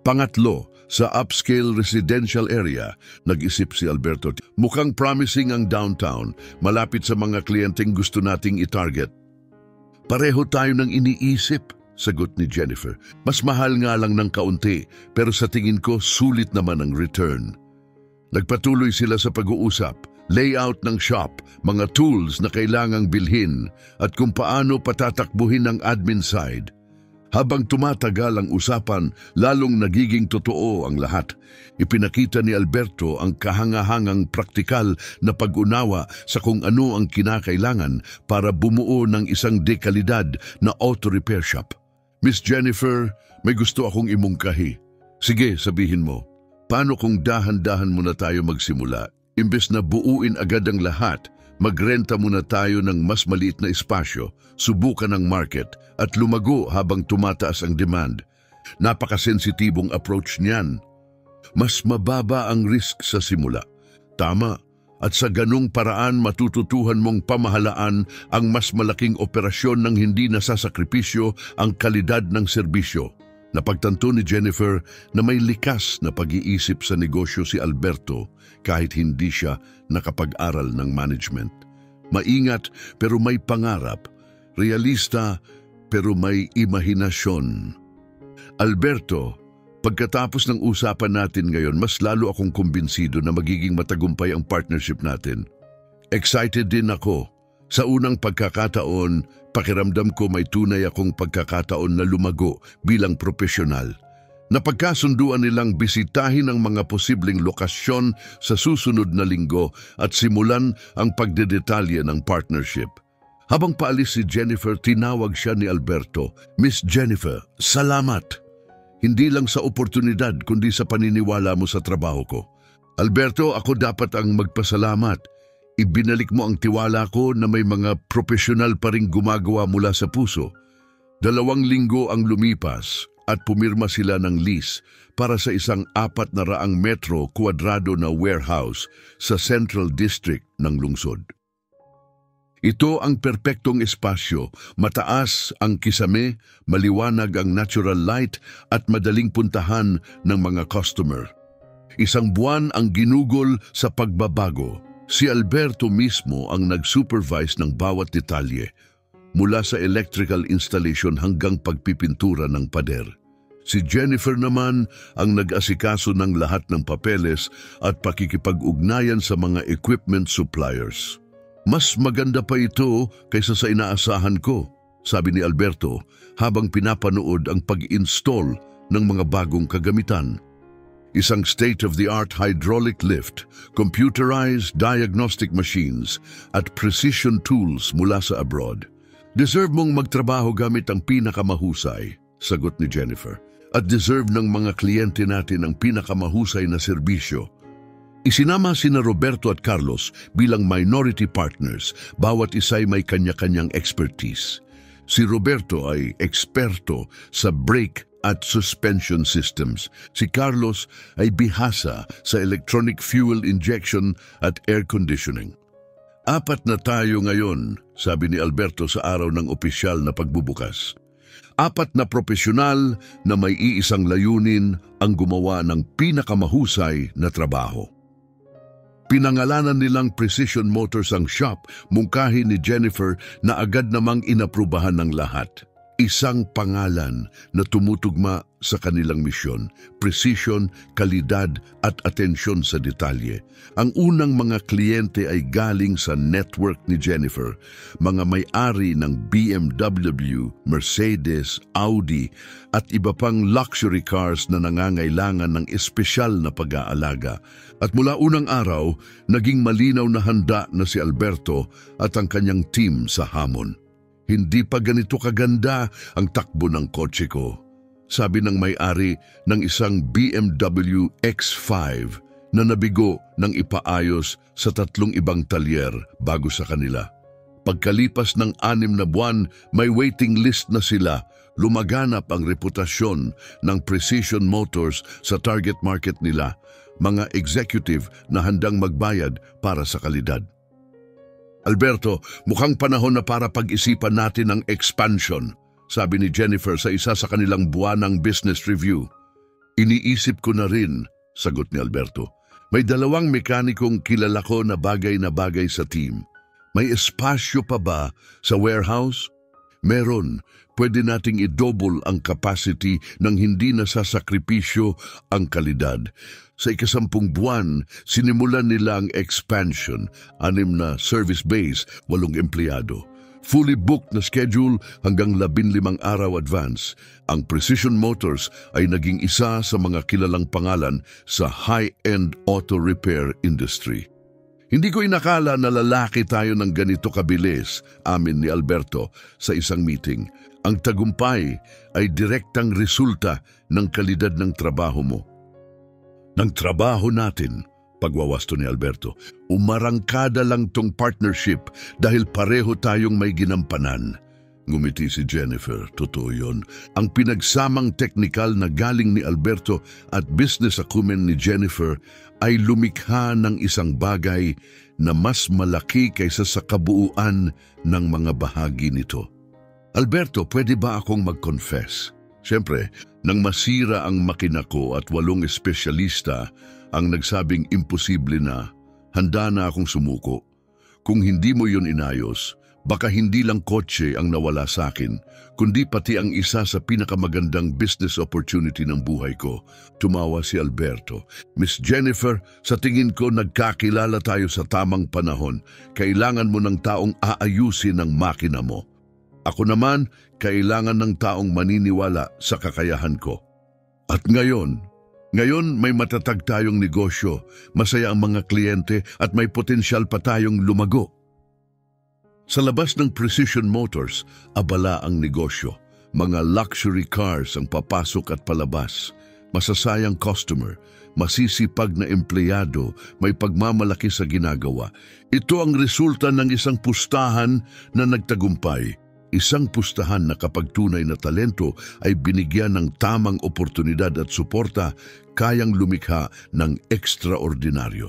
S1: Pangatlo, sa upscale residential area, nag-isip si Alberto. Mukhang promising ang downtown, malapit sa mga kliyenteng gusto nating i-target. Pareho tayo ng iniisip, sagot ni Jennifer. Mas mahal nga lang ng kaunti, pero sa tingin ko sulit naman ang return. Nagpatuloy sila sa pag-uusap, layout ng shop, mga tools na kailangang bilhin, at kung paano patatakbuhin ang admin side. Habang tumatagal ang usapan, lalong nagiging totoo ang lahat. Ipinakita ni Alberto ang kahangahangang praktikal na pag-unawa sa kung ano ang kinakailangan para bumuo ng isang dekalidad na auto repair shop. Miss Jennifer, may gusto akong imungkahi. Sige, sabihin mo. Paano kung dahan-dahan muna tayo magsimula? Imbes na buuin agad ang lahat, magrenta muna tayo ng mas maliit na espasyo, subukan ang market at lumago habang tumataas ang demand. Napakasensitibong approach niyan. Mas mababa ang risk sa simula. Tama, at sa ganung paraan matututuhan mong pamahalaan ang mas malaking operasyon ng hindi nasasakripisyo ang kalidad ng serbisyo. Napagtanto ni Jennifer na may likas na pag-iisip sa negosyo si Alberto kahit hindi siya nakapag-aral ng management. Maingat pero may pangarap, realista pero may imahinasyon. Alberto, pagkatapos ng usapan natin ngayon, mas lalo akong kumbinsido na magiging matagumpay ang partnership natin. Excited din ako. Sa unang pagkakataon, pakiramdam ko may tunay akong pagkakataon na lumago bilang profesional. Napagkasunduan nilang bisitahin ang mga posibleng lokasyon sa susunod na linggo at simulan ang pagdedetalye ng partnership. Habang paalis si Jennifer, tinawag siya ni Alberto. Miss Jennifer, salamat! Hindi lang sa oportunidad kundi sa paniniwala mo sa trabaho ko. Alberto, ako dapat ang magpasalamat. Ibinalik mo ang tiwala ko na may mga profesional pa ring gumagawa mula sa puso. 2 linggo ang lumipas at pumirma sila ng lease para sa isang 400 metro kwadrado na warehouse sa Central District ng lungsod. Ito ang perpektong espasyo, mataas ang kisame, maliwanag ang natural light at madaling puntahan ng mga customer. 1 buwan ang ginugol sa pagbabago. Si Alberto mismo ang nag-supervise ng bawat detalye, mula sa electrical installation hanggang pagpipintura ng pader. Si Jennifer naman ang nag-asikaso ng lahat ng papeles at pakikipag-ugnayan sa mga equipment suppliers. Mas maganda pa ito kaysa sa inaasahan ko, sabi ni Alberto habang pinapanood ang pag-install ng mga bagong kagamitan. Isang state-of-the-art hydraulic lift, computerized diagnostic machines at precision tools mula sa abroad. Deserve mong magtrabaho gamit ang pinakamahusay, sagot ni Jennifer. At deserve ng mga kliyente natin ang pinakamahusay na serbisyo. Isinama sina Roberto at Carlos bilang minority partners, bawat isa'y may kanya-kanyang expertise. Si Roberto ay eksperto sa brake at suspension systems. Si Carlos ay bihasa sa electronic fuel injection at air conditioning. 4 na tayo ngayon, sabi ni Alberto sa araw ng opisyal na pagbubukas. 4 na profesional na may iisang layunin ang gumawa ng pinakamahusay na trabaho. Pinangalanan nilang Precision Motors ang shop, mungkahi ni Jennifer na agad namang inaprubahan ng lahat. Isang pangalan na tumutugma sa kanilang misyon, precision, kalidad at atensyon sa detalye. Ang unang mga kliyente ay galing sa network ni Jennifer, mga may-ari ng BMW, Mercedes, Audi at iba pang luxury cars na nangangailangan ng espesyal na pag-aalaga. At mula unang araw, naging malinaw na handa na si Alberto at ang kanyang team sa hamon. Hindi pa ganito kaganda ang takbo ng kotse ko, sabi ng may-ari ng isang BMW X5 na nabigo ng ipaayos sa 3 ibang talyer bago sa kanila. Pagkalipas ng 6 na buwan, may waiting list na sila. Lumaganap ang reputasyon ng Precision Motors sa target market nila, mga executive na handang magbayad para sa kalidad. Alberto, mukhang panahon na para pag-isipan natin ang expansion, sabi ni Jennifer sa isa sa kanilang buwanang business review. Iniisip ko na rin, sagot ni Alberto. May 2 mekanikong kilala ko na bagay sa team. May espasyo pa ba sa warehouse? Meron. Pwede nating i-double ang capacity nang hindi nasasakripisyo ang kalidad. Sa 10 buwan, sinimulan nila ang expansion, 6 na service base, 8 empleyado. Fully booked na schedule hanggang 15 araw advance. Ang Precision Motors ay naging isa sa mga kilalang pangalan sa high-end auto repair industry. Hindi ko inakala na lalaki tayo ng ganito kabilis, amin ni Alberto sa isang meeting. Ang tagumpay ay direktang resulta ng kalidad ng trabaho mo. Ng trabaho natin, pagwawasto ni Alberto, umarangkada lang tong partnership dahil pareho tayong may ginampanan. Ngumiti si Jennifer, totoo yun. Ang pinagsamang teknikal na galing ni Alberto at business acumen ni Jennifer ay lumikha ng isang bagay na mas malaki kaysa sa kabuuan ng mga bahagi nito. Alberto, pwede ba akong mag-confess? Siyempre, nang masira ang makina ko at 8 espesyalista ang nagsabing imposible na, handa na akong sumuko. Kung hindi mo yun inayos, baka hindi lang kotse ang nawala sa akin, kundi pati ang isa sa pinakamagandang business opportunity ng buhay ko. Tumawa si Alberto. Miss Jennifer, sa tingin ko nagkakilala tayo sa tamang panahon. Kailangan mo ng taong aayusin ang makina mo. Ako naman, kailangan ng taong maniniwala sa kakayahan ko. At ngayon may matatag tayong negosyo, masaya ang mga kliyente at may potensyal pa tayong lumago. Sa labas ng Precision Motors, abala ang negosyo. Mga luxury cars ang papasok at palabas. Masasayang customer, masisipag na empleyado, may pagmamalaki sa ginagawa. Ito ang resulta ng isang pustahan na nagtagumpay. Isang pustahan na kapag tunay na talento ay binigyan ng tamang oportunidad at suporta, kayang lumikha ng ekstraordinaryo.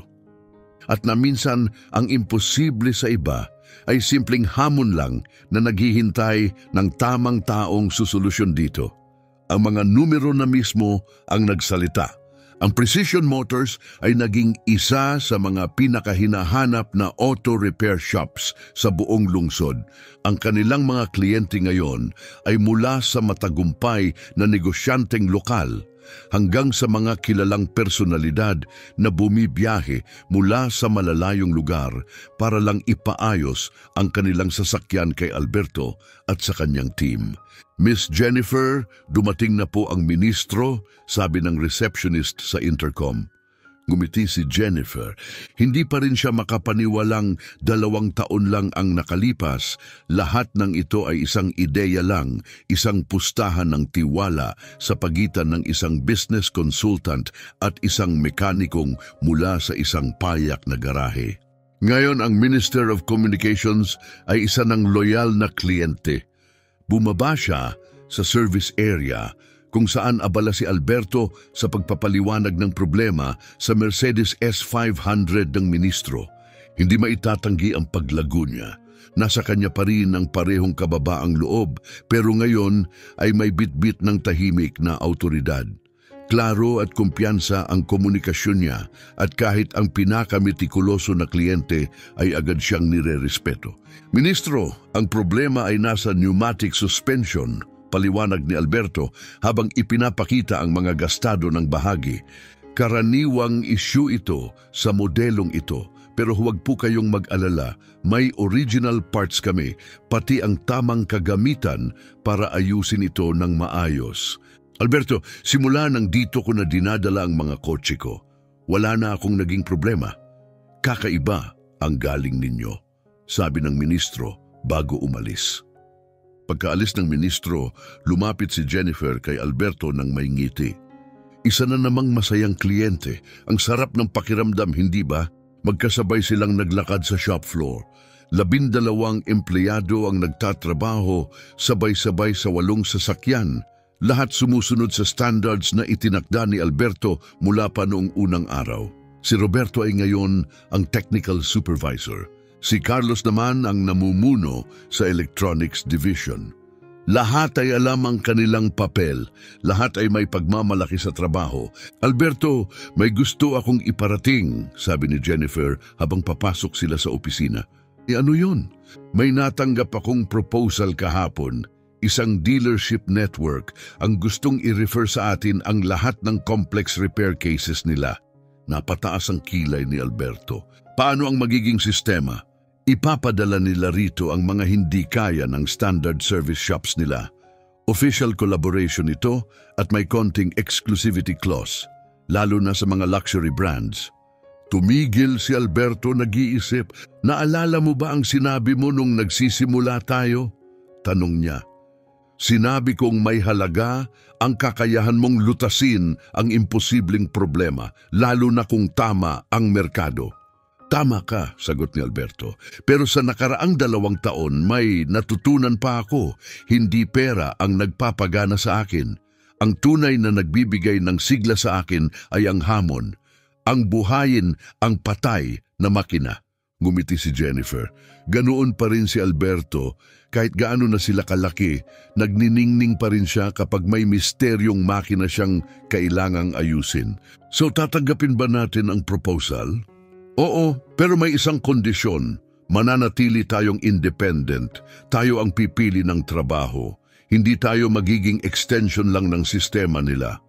S1: At na minsan, ang imposible sa iba ay simpleng hamon lang na naghihintay ng tamang taong susolusyon dito. Ang mga numero na mismo ang nagsalita. Ang Precision Motors ay naging isa sa mga pinakahinahanap na auto repair shops sa buong lungsod. Ang kanilang mga kliyente ngayon ay mula sa matagumpay na negosyanteng lokal hanggang sa mga kilalang personalidad na bumibiyahe mula sa malalayong lugar para lang ipaayos ang kanilang sasakyan kay Alberto at sa kanyang team. Miss Jennifer, dumating na po ang ministro, sabi ng receptionist sa intercom. Ngumiti si Jennifer. Hindi pa rin siya makapaniwalang 2 taon lang ang nakalipas. Lahat ng ito ay isang ideya lang, isang pustahan ng tiwala sa pagitan ng isang business consultant at isang mekanikong mula sa isang payak na garahe. Ngayon ang Minister of Communications ay isa ng loyal na kliyente. Bumaba siya sa service area kung saan abala si Alberto sa pagpapaliwanag ng problema sa Mercedes S500 ng ministro. Hindi maitatanggi ang paglago niya. Nasa kanya pa rin ang parehong kababaang loob, pero ngayon ay may bitbit ng tahimik na autoridad. Klaro at kumpiyansa ang komunikasyon niya at kahit ang pinakametikuloso na kliyente ay agad siyang nirerespeto. Ministro, ang problema ay nasa pneumatic suspension, paliwanag ni Alberto habang ipinapakita ang mga gastado ng bahagi. Karaniwang issue ito sa modelong ito, pero huwag po kayong mag-alala, may original parts kami, pati ang tamang kagamitan para ayusin ito ng maayos. Alberto, simula nang dito ko na dinadala ang mga kotse ko, wala na akong naging problema. Kakaiba ang galing ninyo, sabi ng ministro bago umalis. Pagkaalis ng ministro, lumapit si Jennifer kay Alberto ng may ngiti. Isa na namang masayang kliyente. Ang sarap ng pakiramdam, hindi ba? Magkasabay silang naglakad sa shop floor. 12 empleyado ang nagtatrabaho, sabay-sabay sa 8 sasakyan. Lahat sumusunod sa standards na itinakda ni Alberto mula pa noong unang araw. Si Roberto ay ngayon ang technical supervisor. Si Carlos naman ang namumuno sa electronics division. Lahat ay alam ang kanilang papel. Lahat ay may pagmamalaki sa trabaho. Alberto, may gusto akong iparating, sabi ni Jennifer habang papasok sila sa opisina. Ano yun? May natanggap akong proposal kahapon. Isang dealership network ang gustong i-refer sa atin ang lahat ng complex repair cases nila. Napataas ang kilay ni Alberto. Paano ang magiging sistema? Ipapadala nila rito ang mga hindi kaya ng standard service shops nila. Official collaboration ito at may konting exclusivity clause, lalo na sa mga luxury brands. Tumigil si Alberto, nag-iisip. Naalala mo ba ang sinabi mo nung nagsisimula tayo? Tanong niya. Sinabi kong may halaga ang kakayahan mong lutasin ang imposibleng problema, lalo na kung tama ang merkado. Tama ka, sagot ni Alberto. Pero sa nakaraang 2 taon, may natutunan pa ako. Hindi pera ang nagpapagana sa akin. Ang tunay na nagbibigay ng sigla sa akin ay ang hamon. Ang buhayin ang patay na makina. Ngumiti si Jennifer. Ganoon pa rin si Alberto. Kahit gaano na sila kalaki, nagniningning pa rin siya kapag may misteryong makina siyang kailangang ayusin. So tatanggapin ba natin ang proposal? Oo, pero may isang kondisyon. Mananatili tayong independent. Tayo ang pipili ng trabaho. Hindi tayo magiging extension lang ng sistema nila.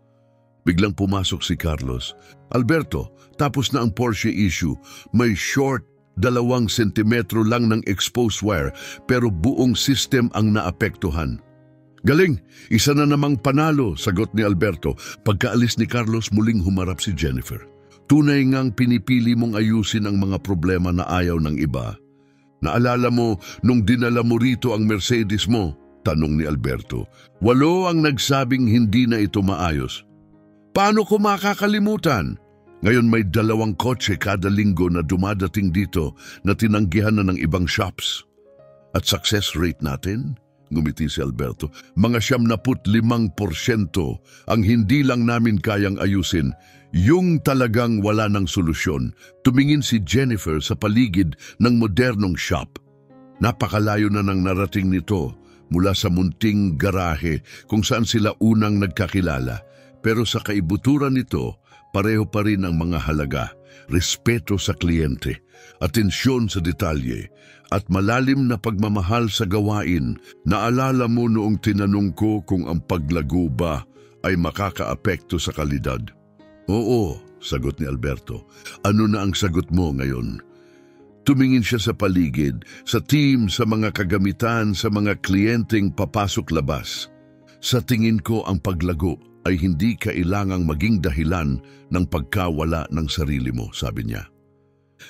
S1: Biglang pumasok si Carlos. Alberto, tapos na ang Porsche issue. May short 2 sentimetro lang ng exposed wire, pero buong system ang naapektuhan. Galing! Isa na namang panalo, sagot ni Alberto. Pagkaalis ni Carlos, muling humarap si Jennifer. Tunay ngang pinipili mong ayusin ang mga problema na ayaw ng iba. Naalala mo nung dinala mo rito ang Mercedes mo? Tanong ni Alberto. 8 ang nagsabing hindi na ito maayos. Paano ko makakalimutan? Ngayon may 2 kotse kada linggo na dumadating dito na tinanggihan na ng ibang shops. At success rate natin? Ngumiti si Alberto. Mga 75% ang hindi lang namin kayang ayusin. Yung talagang wala ng solusyon. Tumingin si Jennifer sa paligid ng modernong shop. Napakalayo na nang narating nito mula sa munting garahe kung saan sila unang nagkakilala. Pero sa kaibuturan nito, pareho pa rin ang mga halaga, respeto sa kliyente, atensyon sa detalye, at malalim na pagmamahal sa gawain. Naalala mo noong tinanong ko kung ang paglago ba ay makakaapekto sa kalidad? Oo, sagot ni Alberto. Ano na ang sagot mo ngayon? Tumingin siya sa paligid, sa team, sa mga kagamitan, sa mga kliyenteng papasok-labas. Sa tingin ko ang paglago ay hindi kailangang maging dahilan ng pagkawala ng sarili mo, sabi niya.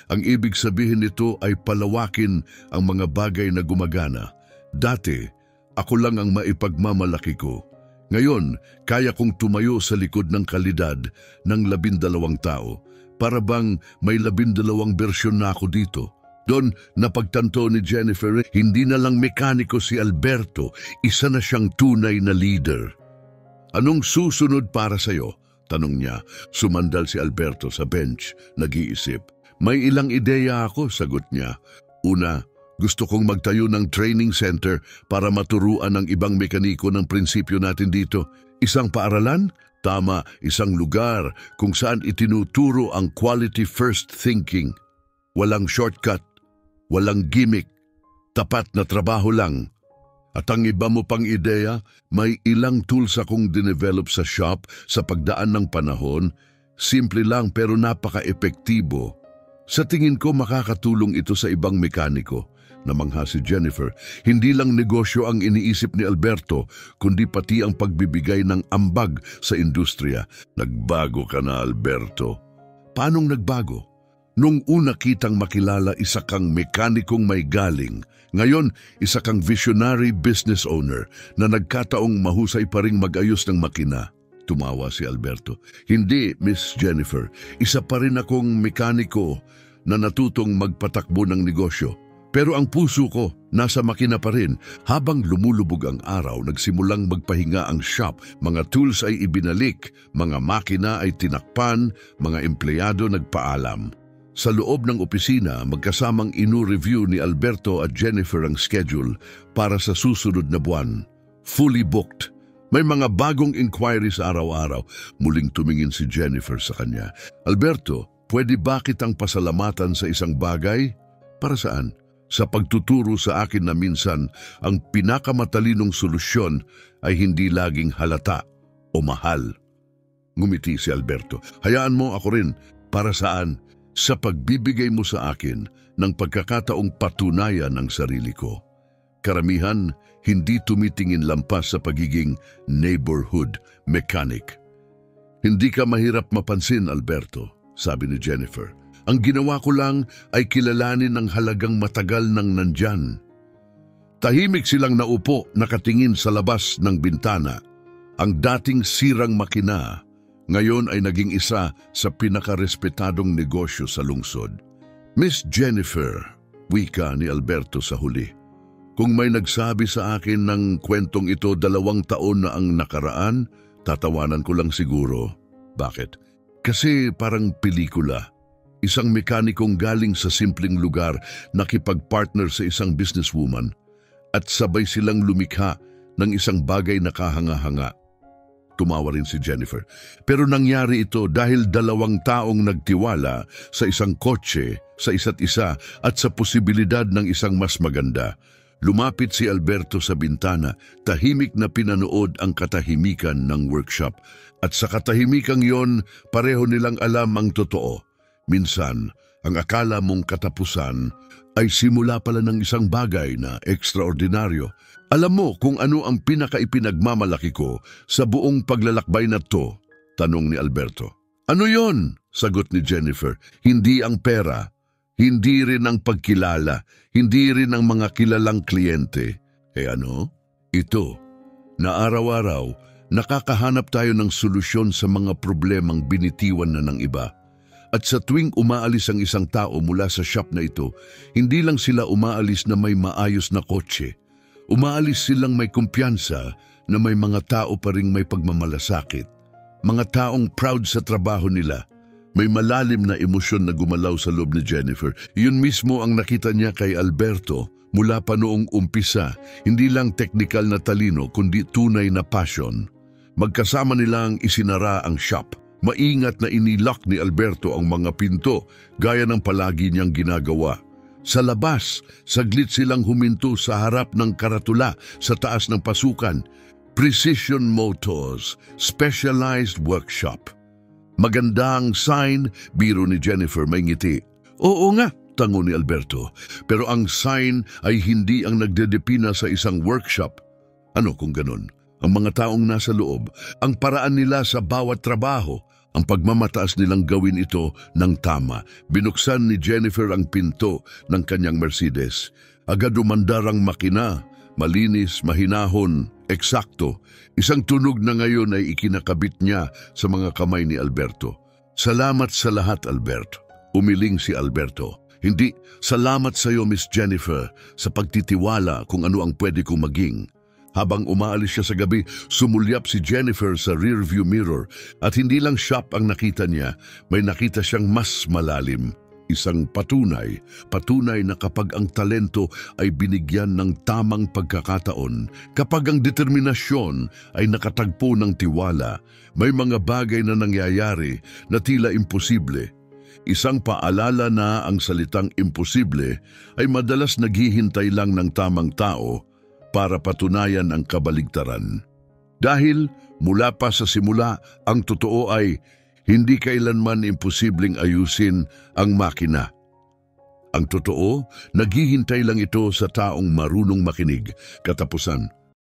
S1: Ang ibig sabihin nito ay palawakin ang mga bagay na gumagana. Dati, ako lang ang maipagmamalaki ko. Ngayon, kaya kong tumayo sa likod ng kalidad ng 12 tao. Para bang may 12 bersyon na ako dito. Doon, napagtanto ni Jennifer, hindi na lang mekaniko si Alberto, isa na siyang tunay na leader. Anong susunod para sa'yo? Tanong niya. Sumandal si Alberto sa bench, nag-iisip. May ilang ideya ako, sagot niya. Una, gusto kong magtayo ng training center para maturuan ng ibang mekaniko ng prinsipyo natin dito. Isang paaralan? Tama, isang lugar kung saan itinuturo ang quality first thinking. Walang shortcut, walang gimmick, tapat na trabaho lang. At ang iba mo pang ideya, may ilang tools akong dinevelop sa shop sa pagdaan ng panahon. Simple lang pero napaka-epektibo. Sa tingin ko makakatulong ito sa ibang mekaniko. Namangha si Jennifer, hindi lang negosyo ang iniisip ni Alberto, kundi pati ang pagbibigay ng ambag sa industriya. Nagbago ka na, Alberto. Paanong nagbago? Nung una kitang makilala, isa kang mekanikong may galing. Ngayon, isa kang visionary business owner na nagkataong mahusay pa ring mag-ayos ng makina. Tumawa si Alberto. Hindi, Miss Jennifer. Isa pa rin akong mekaniko na natutong magpatakbo ng negosyo. Pero ang puso ko, nasa makina pa rin. Habang lumulubog ang araw, nagsimulang magpahinga ang shop. Mga tools ay ibinalik, mga makina ay tinakpan, mga empleyado nagpaalam. Sa loob ng opisina, magkasamang inu-review ni Alberto at Jennifer ang schedule para sa susunod na buwan. Fully booked. May mga bagong inquiries araw-araw. Muling tumingin si Jennifer sa kanya. Alberto, pwede ba kitang pasalamatan sa isang bagay? Para saan? Sa pagtuturo sa akin na minsan ang pinakamatalinong solusyon ay hindi laging halata o mahal. Ngumiti si Alberto. Hayaan mo ako rin. Para saan? Sa pagbibigay mo sa akin ng pagkakataong patunayan ang sarili ko. Karamihan, hindi tumitingin lampas sa pagiging neighborhood mechanic. Hindi ka mahirap mapansin, Alberto, sabi ni Jennifer. Ang ginawa ko lang ay kilalanin ang halagang matagal nang nandyan. Tahimik silang naupo, nakatingin sa labas ng bintana. Ang dating sirang makina, ngayon ay naging isa sa pinakarespetadong negosyo sa lungsod. Miss Jennifer, wika ni Alberto sa huli. Kung may nagsabi sa akin ng kwentong ito 2 taon na ang nakaraan, tatawanan ko lang siguro. Bakit? Kasi parang pelikula. Isang mekanikong galing sa simpleng lugar nakipag-partner sa isang businesswoman at sabay silang lumikha ng isang bagay na kahanga-hanga. Tumawa rin si Jennifer. Pero nangyari ito dahil 2 taong nagtiwala sa isang kotse, sa isa't isa at sa posibilidad ng isang mas maganda. Lumapit si Alberto sa bintana, tahimik na pinanood ang katahimikan ng workshop. At sa katahimikang yon, pareho nilang alam ang totoo. Minsan, ang akala mong katapusan ay simula pala ng isang bagay na ekstraordinaryo. Alam mo kung ano ang pinakaipinagmamalaki ko sa buong paglalakbay na to? Tanong ni Alberto. Ano yon? Sagot ni Jennifer. Hindi ang pera, hindi rin ang pagkilala, hindi rin ang mga kilalang kliyente. Ano? Ito, na araw-araw, nakakahanap tayo ng solusyon sa mga problemang binitiwan na ng iba. At sa tuwing umaalis ang isang tao mula sa shop na ito, hindi lang sila umaalis na may maayos na kotse. Umaalis silang may kumpiyansa na may mga tao pa ring may pagmamalasakit. Mga taong proud sa trabaho nila. May malalim na emosyon na gumalaw sa loob ni Jennifer. Yun mismo ang nakita niya kay Alberto mula pa noong umpisa. Hindi lang teknikal na talino kundi tunay na passion. Magkasama nilang isinara ang shop. Maingat na inilock ni Alberto ang mga pinto gaya ng palagi niyang ginagawa. Sa labas, saglit silang huminto sa harap ng karatula sa taas ng pasukan. Precision Motors, Specialized Workshop. Magandang sign, biro ni Jennifer may ngiti. Oo nga, tango ni Alberto. Pero ang sign ay hindi ang nagdedepina sa isang workshop. Ano kung ganun? Ang mga taong nasa loob, ang paraan nila sa bawat trabaho, ang pagmamataas nilang gawin ito ng tama. Binuksan ni Jennifer ang pinto ng kanyang Mercedes. Agad umandar ang makina, malinis, mahinahon, eksakto. Isang tunog na ngayon ay ikinakabit niya sa mga kamay ni Alberto. Salamat sa lahat, Albert. Umiling si Alberto. Hindi, salamat sa iyo, Miss Jennifer, sa pagtitiwala kung ano ang pwede kong maging. Habang umaalis siya sa gabi, sumulyap si Jennifer sa rearview mirror at hindi lang shop ang nakita niya, may nakita siyang mas malalim. Isang patunay na kapag ang talento ay binigyan ng tamang pagkakataon, kapag ang determinasyon ay nakatagpo ng tiwala, may mga bagay na nangyayari na tila imposible. Isang paalala na ang salitang imposible ay madalas naghihintay lang ng tamang tao para patunayan ang kabaligtaran. Dahil mula pa sa simula, ang totoo ay hindi kailanman imposibleng ayusin ang makina. Ang totoo, naghihintay lang ito sa taong marunong makinig. Katapusan,